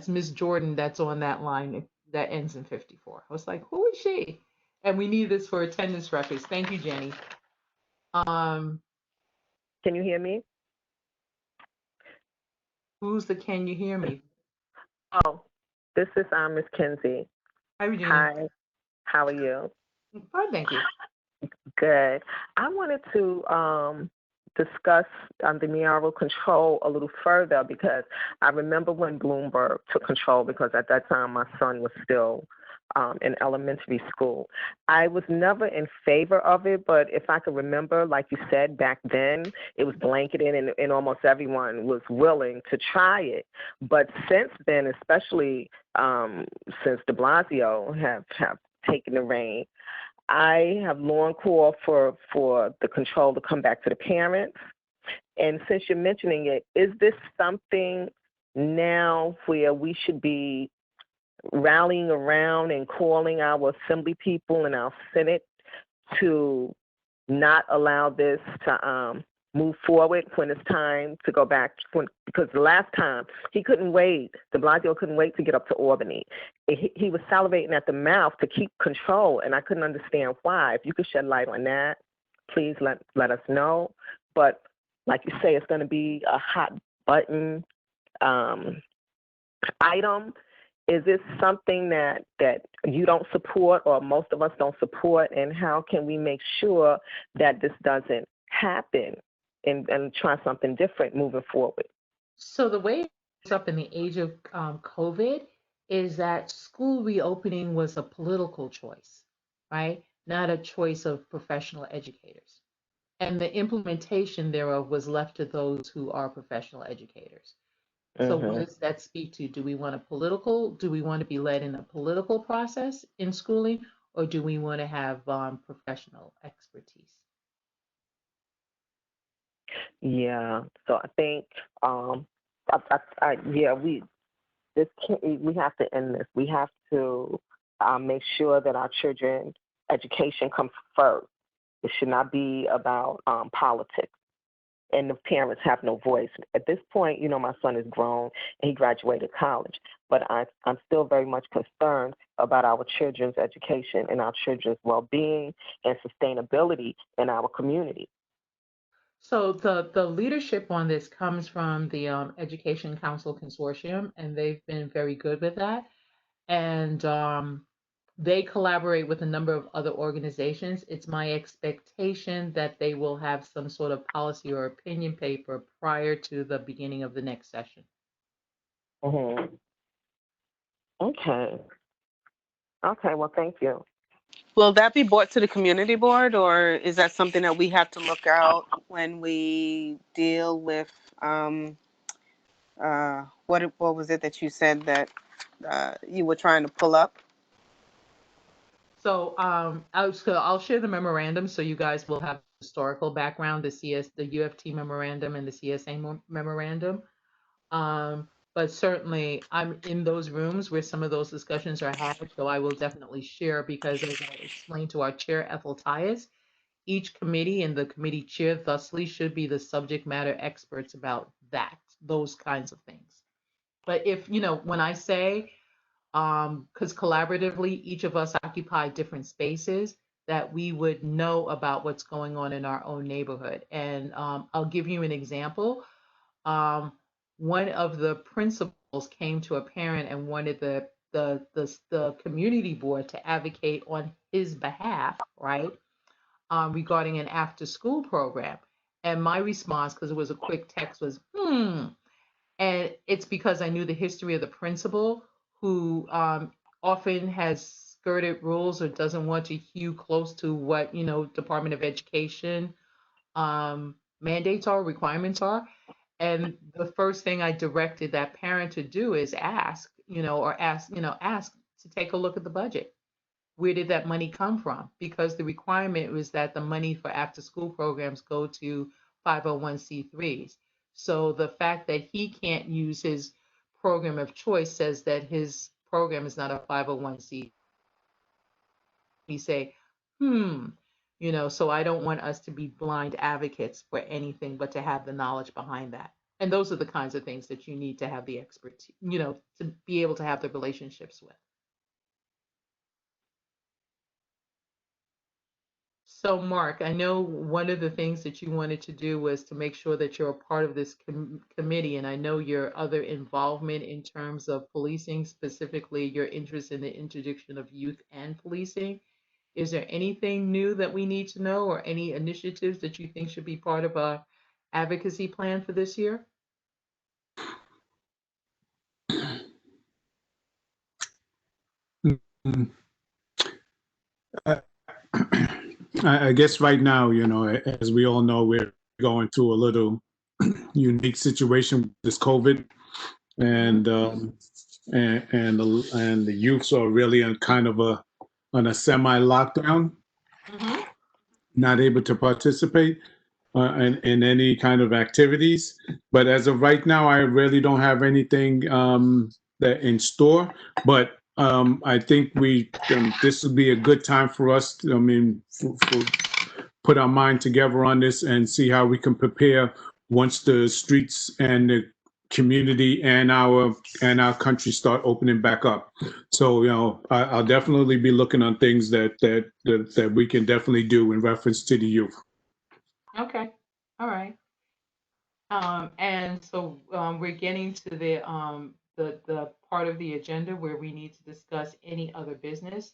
Miss Jordan that's on that line that ends in 54. I was like, who is she? And we need this for attendance records. Thank you, Jenny. Um,
Can you hear me?
can you hear me?
Oh, this is Miss Kinsey.
Hi, Regina.
Hi, how are you?
Fine, thank you.
Good. I wanted to discuss the mayoral control a little further because I remember when Bloomberg took control, because at that time my son was still in elementary school. I was never in favor of it, but if I could remember, like you said, back then it was blanketed and almost everyone was willing to try it. But since then, especially since de Blasio have taken the reign, I have long called for the control to come back to the parents. And since you're mentioning it, is this something now where we should be rallying around and calling our assembly people and our Senate to not allow this to move forward when it's time to go back? Because the last time he couldn't wait, de Blasio couldn't wait to get up to Albany. He was salivating at the mouth to keep control, and I couldn't understand why. If you could shed light on that, please let us know. But like you say, it's going to be a hot button item. Is this something that you don't support or most of us don't support? And how can we make sure that this doesn't happen and try something different moving forward?
So the way it's up in the age of COVID is that school reopening was a political choice, right? Not a choice of professional educators. And the implementation thereof was left to those who are professional educators. So what
Mm-hmm.
does that speak to? Do we want to be led in a political process in schooling, or do we want to have professional expertise?
Yeah. So I think yeah, we have to end this. We have to make sure that our children's education comes first. It should not be about politics, and the parents have no voice. At this point, my son is grown and he graduated college, but I'm still very much concerned about our children's education and our children's well-being and sustainability in our community.
So the leadership on this comes from the Education Council Consortium, and they've been very good with that. And they collaborate with a number of other organizations. It's my expectation that they will have some sort of policy or opinion paper prior to the beginning of the next session.
Mm-hmm. Okay. Okay, well, thank you.
Will that be brought to the community board, or is that something that we have to look out when we deal with what was it that you said that you were trying to pull up?
So I'll share the memorandum so you guys will have historical background, the UFT memorandum and the CSA memorandum. But certainly I'm in those rooms where some of those discussions are had, so I will definitely share, because as I explained to our chair, Ethel Tyus, each committee and the committee chair thusly should be the subject matter experts about those kinds of things. But if, when I say, because collaboratively, each of us occupy different spaces, that we would know about what's going on in our own neighborhood. And I'll give you an example. One of the principals came to a parent and wanted the community board to advocate on his behalf, right, regarding an after-school program. And my response, because it was a quick text, was, And it's because I knew the history of the principal, who often has skirted rules or doesn't want to hew close to what, Department of Education mandates are, requirements are. And the first thing I directed that parent to do is ask to take a look at the budget. Where did that money come from? Because the requirement was that the money for after school programs go to 501c3s. So the fact that he can't use his program of choice says that his program is not a 501c. We say, so I don't want us to be blind advocates for anything, but to have the knowledge behind that. And those are the kinds of things that you need to have the expertise, to be able to have the relationships with. So, Mark, I know one of the things that you wanted to do was to make sure that you're a part of this committee, and I know your other involvement in terms of policing, specifically your interest in the interdiction of youth and policing. Is there anything new that we need to know, or any initiatives that you think should be part of our advocacy plan for this year?
I guess right now, as we all know, we're going through a little unique situation with this COVID, and the youths are really on kind of on a semi lockdown, not able to participate in any kind of activities. But as of right now, I really don't have anything that in store. But I think this would be a good time for us to, put our mind together on this and see how we can prepare once the streets and the community and our country start opening back up. So I'll definitely be looking on things that we can definitely do in reference to the youth.
Okay, all right. And so we're getting to the part of the agenda where we need to discuss any other business.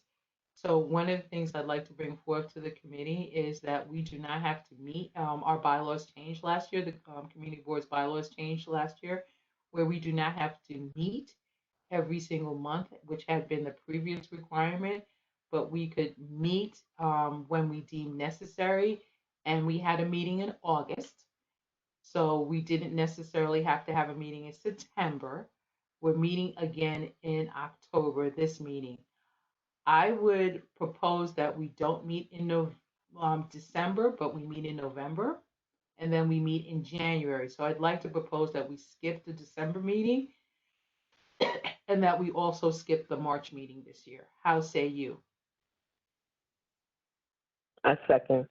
So one of the things I'd like to bring forth to the committee is that we do not have to meet. Our bylaws changed last year. The community board's bylaws changed last year, where we do not have to meet every single month, which had been the previous requirement, but we could meet when we deem necessary. And we had a meeting in August. So we didn't necessarily have to have a meeting in September. We're meeting again in October, this meeting. I would propose that we don't meet in December, but we meet in November, and then we meet in January. So I'd like to propose that we skip the December meeting and that we also skip the March meeting this year. How say you?
I second.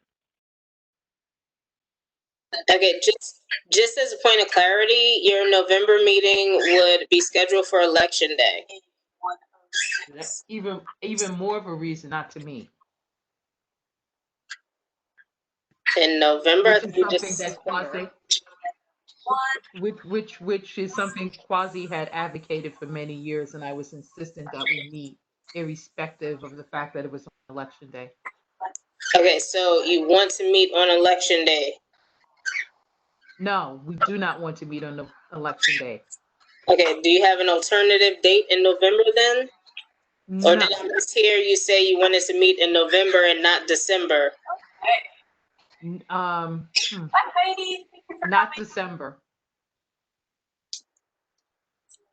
Okay, just as a point of clarity, your November meeting would be scheduled for Election Day.
That's even more of a reason not to meet.
In November,
Which is something that Quasi, which is something Quasi had advocated for many years, and I was insistent that we meet, irrespective of the fact that it was on Election Day.
Okay, so you want to meet on Election Day.
No, we do not want to meet on the Election Day.
Okay, do you have an alternative date in November then? Or
No,
did I just hear you say you wanted to meet in November and not December?
Not December.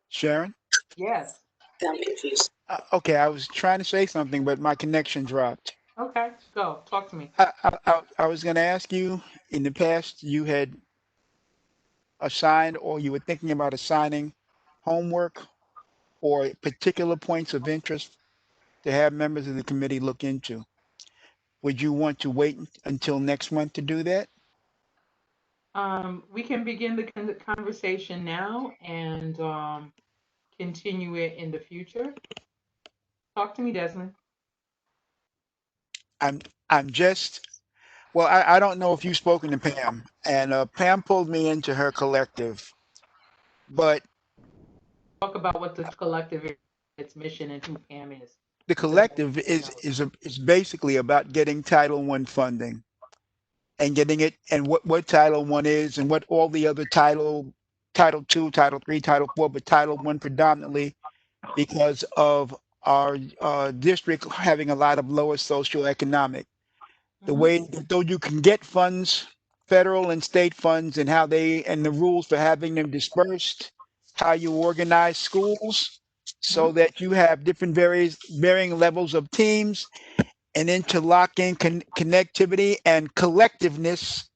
Sharon?
Yes.
I'm confused.
Okay, I was trying to say something, but my connection dropped.
Okay, go talk to me.
I was going to ask you, in the past, you had assigned or you were thinking about assigning homework or particular points of interest to have members of the committee look into. Would you want to wait until next month to do that?
We can begin the conversation now and continue it in the future. Talk to me, Desmond.
I'm just well, I don't know if you've spoken to Pam, and Pam pulled me into her collective, but
Talk about what the collective is, its mission, and who Pam is.
the collective is basically about getting Title One funding and getting it and what Title One is and what all the other Title Two, Title Three, Title Four, but Title One predominantly because of our district having a lot of lower socioeconomic. The way though you can get funds, federal and state funds, and how they and the rules for having them dispersed, how you organize schools so that you have different varying levels of teams and interlocking connectivity and collectiveness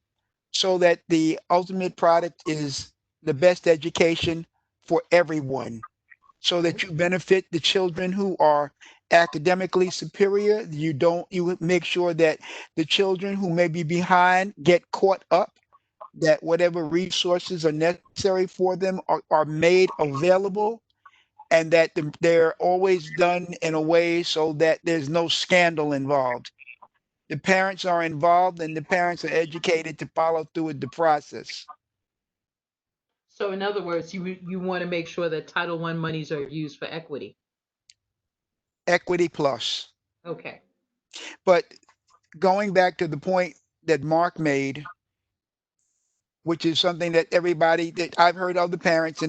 so that the ultimate product is the best education for everyone so that you benefit the children who are academically superior. You make sure that the children who may be behind get caught up, that whatever resources are necessary for them are made available, and that they're always done in a way so that there's no scandal involved. The parents are involved and the parents are educated to follow through with the process.
So, in other words, you want to make sure that Title One monies are used for equity.
Equity plus.
Okay.
But going back to the point that Mark made, which is something that everybody that I've heard other parents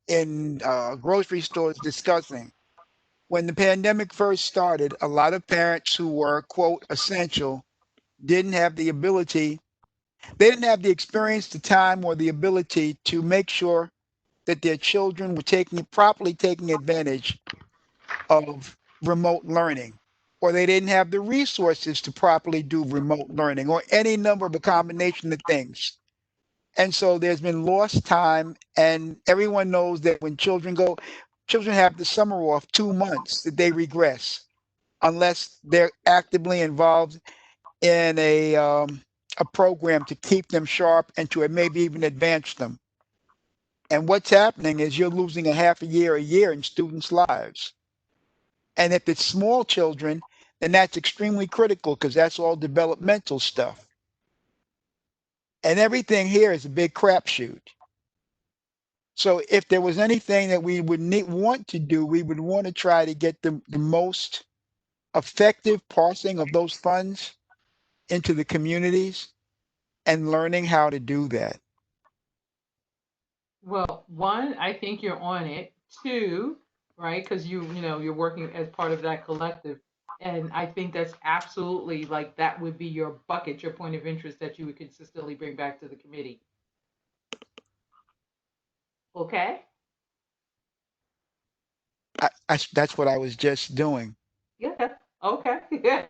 in grocery stores discussing. When the pandemic first started, a lot of parents who were quote essential didn't have the ability, they didn't have the experience, the time, or the ability to make sure that their children were properly taking advantage of remote learning, or they didn't have the resources to properly do remote learning, or any number of a combination of things. And so there's been lost time, and everyone knows that when children have the summer off 2 months that they regress unless they're actively involved in a program to keep them sharp and to maybe even advance them. And what's happening is you're losing a year in students' lives. And if it's small children, then that's extremely critical because that's all developmental stuff. And everything here is a big crapshoot. So if there was anything that we would want to do, we would want to try to get the most effective parsing of those funds into the communities and learning how to do that.
Well, one, I think you're on it. Two, right? Because you're working as part of that collective, and I think that's absolutely like that would be your bucket, your point of interest that you would consistently bring back to the committee. Okay.
That's what I was just doing.
Yeah. Okay.
Yeah.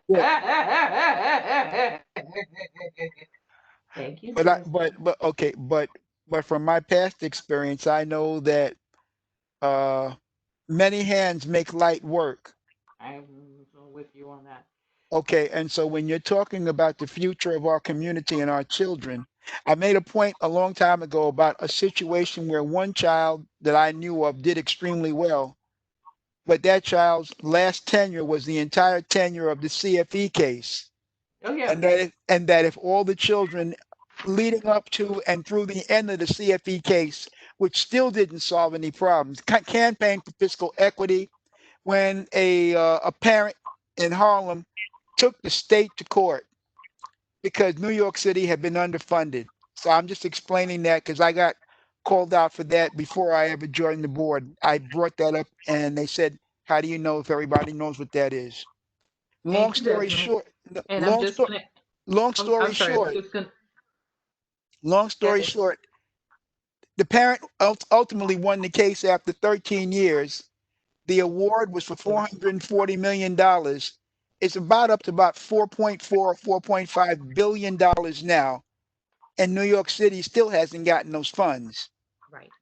Thank you,
But
Desmond.
but from my past experience, I know that uh, Many hands make light work.
I'm with you on that.
Okay, and so when you're talking about the future of our community and our children, I made a point a long time ago about a situation where one child that I knew of did extremely well, but that child's last tenure was the entire tenure of the CFE case.
Oh yeah.
And that if all the children leading up to and through the end of the CFE case, which still didn't solve any problems, campaign for fiscal equity, when a parent in Harlem took the state to court because New York City had been underfunded. So I'm just explaining that because I got called out for that before I ever joined the board. I brought that up and they said, "How do you know if everybody knows what that is?" Long
Thank you,
story
Desmond.
short,
And I'm
long
just
story,
gonna.
long story
I'm sorry. I'm
short,
just gonna.
long story short, the parent ultimately won the case after 13 years. The award was for $440 million. It's about up to about 4.4, $4.5 billion now. And New York City still hasn't gotten those funds.
Right.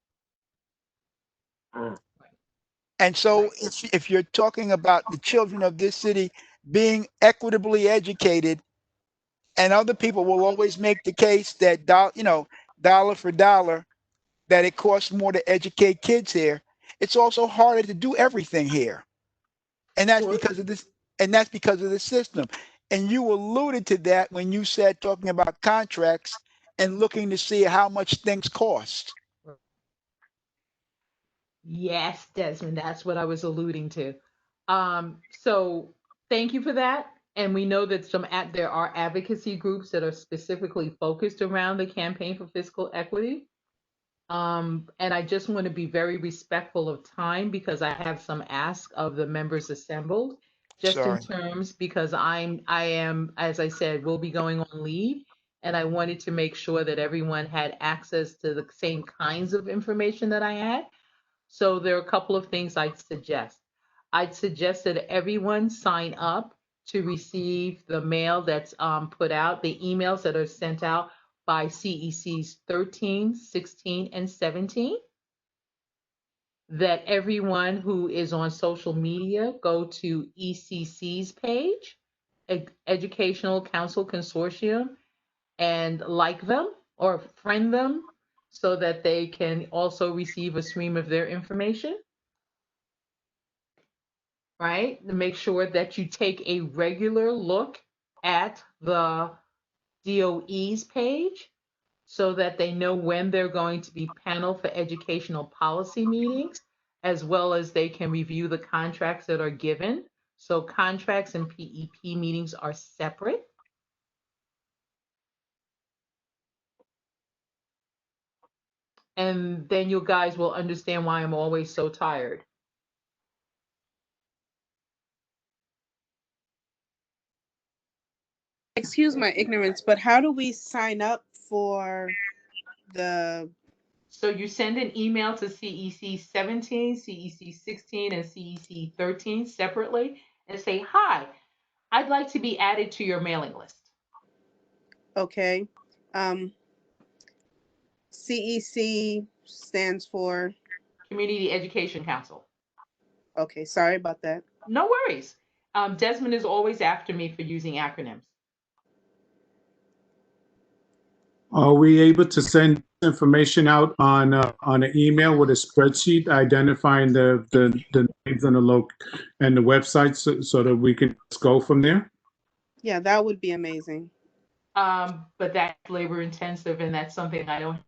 And so
Right.
if you're talking about the children of this city being equitably educated, and other people will always make the case that dollar for dollar, that it costs more to educate kids here. It's also harder to do everything here. And that's
Well,
because of this, and that's because of the system. And you alluded to that when you said talking about contracts and looking to see how much things cost.
yes, Desmond, that's what I was alluding to. So thank you for that. And we know that there are advocacy groups that are specifically focused around the campaign for fiscal equity. And I just want to be very respectful of time because I have some ask of the members assembled, just in
Sorry.
terms because I am, as I said, will be going on leave. And I wanted to make sure that everyone had access to the same kinds of information that I had. So there are a couple of things I'd suggest. I'd suggest that everyone sign up to receive the mail that's put out, the emails that are sent out by CECs 13, 16, and 17. That everyone who is on social media go to ECC's page, Educational Council Consortium, and like them or friend them so that they can also receive a stream of their information, right? To make sure that you take a regular look at the DOE's page so that they know when they're going to be panel for educational policy meetings, as well as they can review the contracts that are given. So contracts and PEP meetings are separate. And then you guys will understand why I'm always so tired.
Excuse my ignorance, but how do we sign up for the?
So you send an email to CEC 17, CEC 16, and CEC 13 separately and say, hi, I'd like to be added to your mailing list.
Okay. CEC stands for?
Community Education Council.
Okay, sorry about that.
No worries. Desmond is always after me for using acronyms.
Are we able to send information out on an email with a spreadsheet identifying the names and and the websites so that we can just go from there?
Yeah, that would be amazing.
But that's labor intensive, and that's something I don't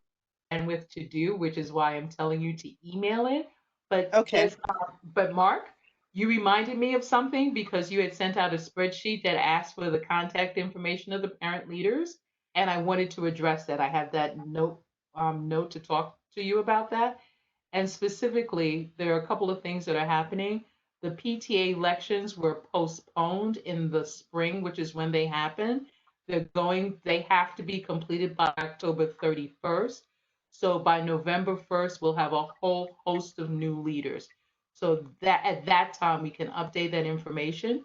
have with to do, which is why I'm telling you to email it. But
Okay.
but Mark, you reminded me of something because you had sent out a spreadsheet that asked for the contact information of the parent leaders, and I wanted to address that. I have that note to talk to you about that. And specifically, there are a couple of things that are happening. The PTA elections were postponed in the spring, which is when they happen. They have to be completed by October 31st. So by November 1st, we'll have a whole host of new leaders. So that at that time, we can update that information.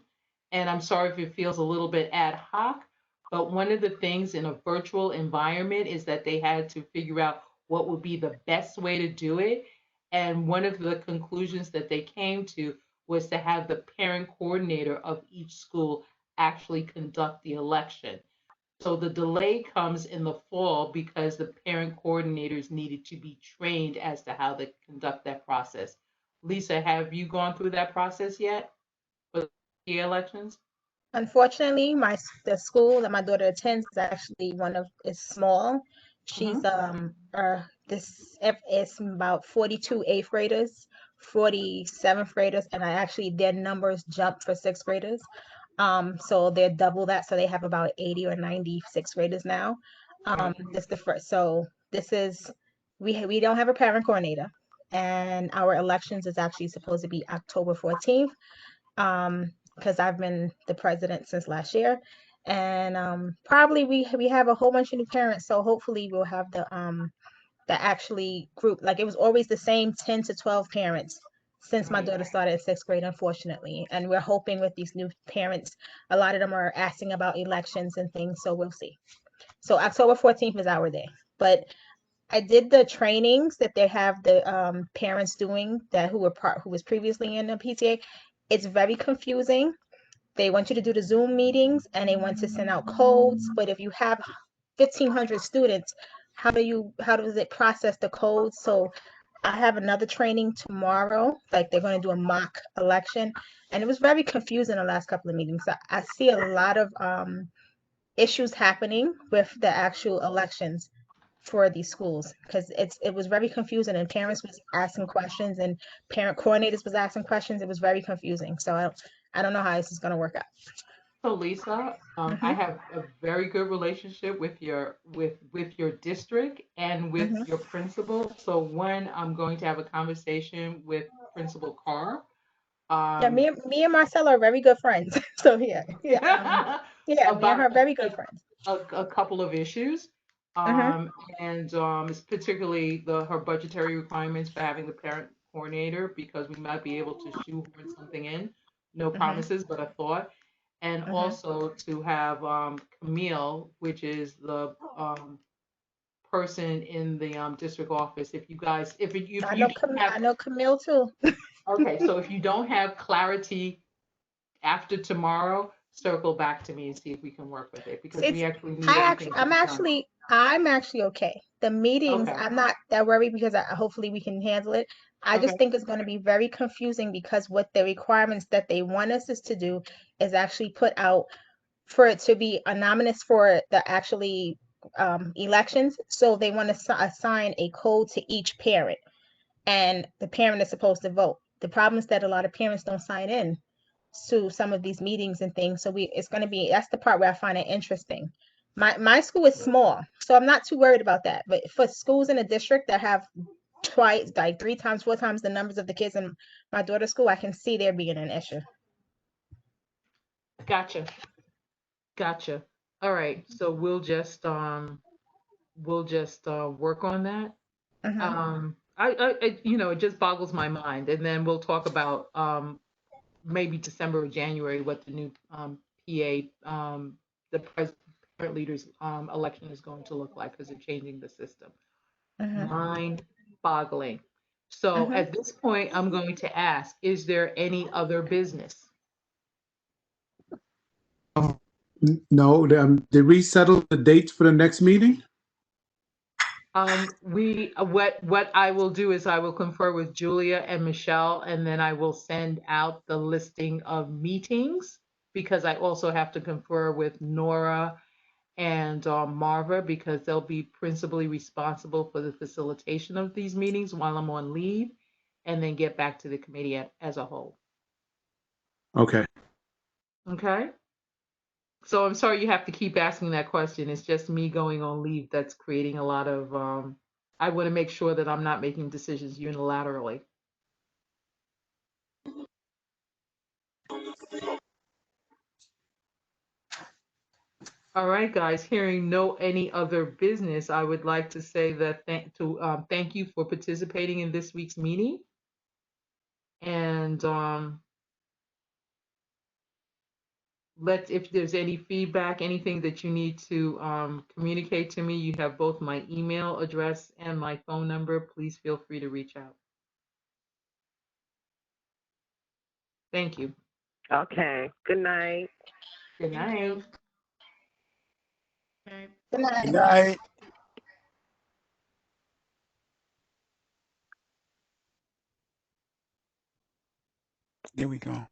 And I'm sorry if it feels a little bit ad hoc, but one of the things in a virtual environment is that they had to figure out what would be the best way to do it. And one of the conclusions that they came to was to have the parent coordinator of each school actually conduct the election. So the delay comes in the fall because the parent coordinators needed to be trained as to how to conduct that process. Lisa, have you gone through that process yet for the elections?
Unfortunately, the school that my daughter attends is actually is small. She's it's about 42 eighth graders, 40 seventh graders, and their numbers jumped for sixth graders. So they're double that, so they have about 80 or 90 sixth graders now. This the first. So this is we don't have a parent coordinator, and our elections is actually supposed to be October 14th. Because I've been the president since last year, and probably we have a whole bunch of new parents, so hopefully we'll have the actually group. Like, it was always the same 10 to 12 parents since my
Right.
daughter started in sixth grade, unfortunately, and we're hoping with these new parents, a lot of them are asking about elections and things, so we'll see. So October 14th is our day, but I did the trainings that they have the parents doing that who was previously in the PTA. It's very confusing. They want you to do the Zoom meetings and they want to send out codes, but if you have 1,500 students, how does it process the codes? So I have another training tomorrow. Like, they're going to do a mock election, and it was very confusing the last couple of meetings. I see a lot of issues happening with the actual elections for these schools, because it was very confusing, and parents was asking questions and parent coordinators was asking questions. It was very confusing. So I don't know how this is going to work out.
So Lisa, I have a very good relationship with your district and with
Mhm.
your principal. So one, I'm going to have a conversation with Principal Carr.
Yeah, me and Marcella are very good friends. So yeah, yeah, me and her
About
are very good friends.
a couple of issues.
Mhm.
And it's particularly her budgetary requirements for having the parent coordinator, because we might be able to shoehorn something in. No
Mhm.
promises, but a thought. And
Mhm.
also to have Camille, which is the person in the district office. If you guys, if you don't have,
I know Camille too.
okay, so if you don't have clarity after tomorrow, circle back to me and see if we can work with it, because we
It's
actually need everything to be done.
I'm actually okay. The meetings,
Okay.
I'm not that worried because hopefully we can handle it. I
Okay.
just think it's going to be very confusing because what the requirements that they want us is to do is actually put out for it to be anonymous for the actually elections. So they want to assign a code to each parent, and the parent is supposed to vote. The problem is that a lot of parents don't sign in to some of these meetings and things. So it's going to be, that's the part where I find it interesting. My school is small, so I'm not too worried about that. But for schools in a district that have twice, like 3 times, 4 times the numbers of the kids in my daughter's school, I can see there being an issue.
Gotcha. Gotcha. All right. So we'll just work on that.
Mm-hmm.
It just boggles my mind, and then we'll talk about maybe December or January what the new PA the parent leaders election is going to look like, because they're changing the system.
Mm-hmm.
Mind boggling. So
Mm-hmm.
at this point, I'm going to ask, is there any other business?
No, did we settle the dates for the next meeting?
What I will do is I will confer with Julia and Michelle, and then I will send out the listing of meetings, because I also have to confer with Nora and Marva, because they'll be principally responsible for the facilitation of these meetings while I'm on leave, and then get back to the committee as a whole.
Okay.
Okay. So I'm sorry you have to keep asking that question. It's just me going on leave that's creating a lot of, I want to make sure that I'm not making decisions unilaterally. All right, guys, hearing no any other business, I would like to say that thank you for participating in this week's meeting. And if there's any feedback, anything that you need to communicate to me, you have both my email address and my phone number. Please feel free to reach out. Thank you.
Okay. Good night.
Good night.
Good night.
Good night. There we go.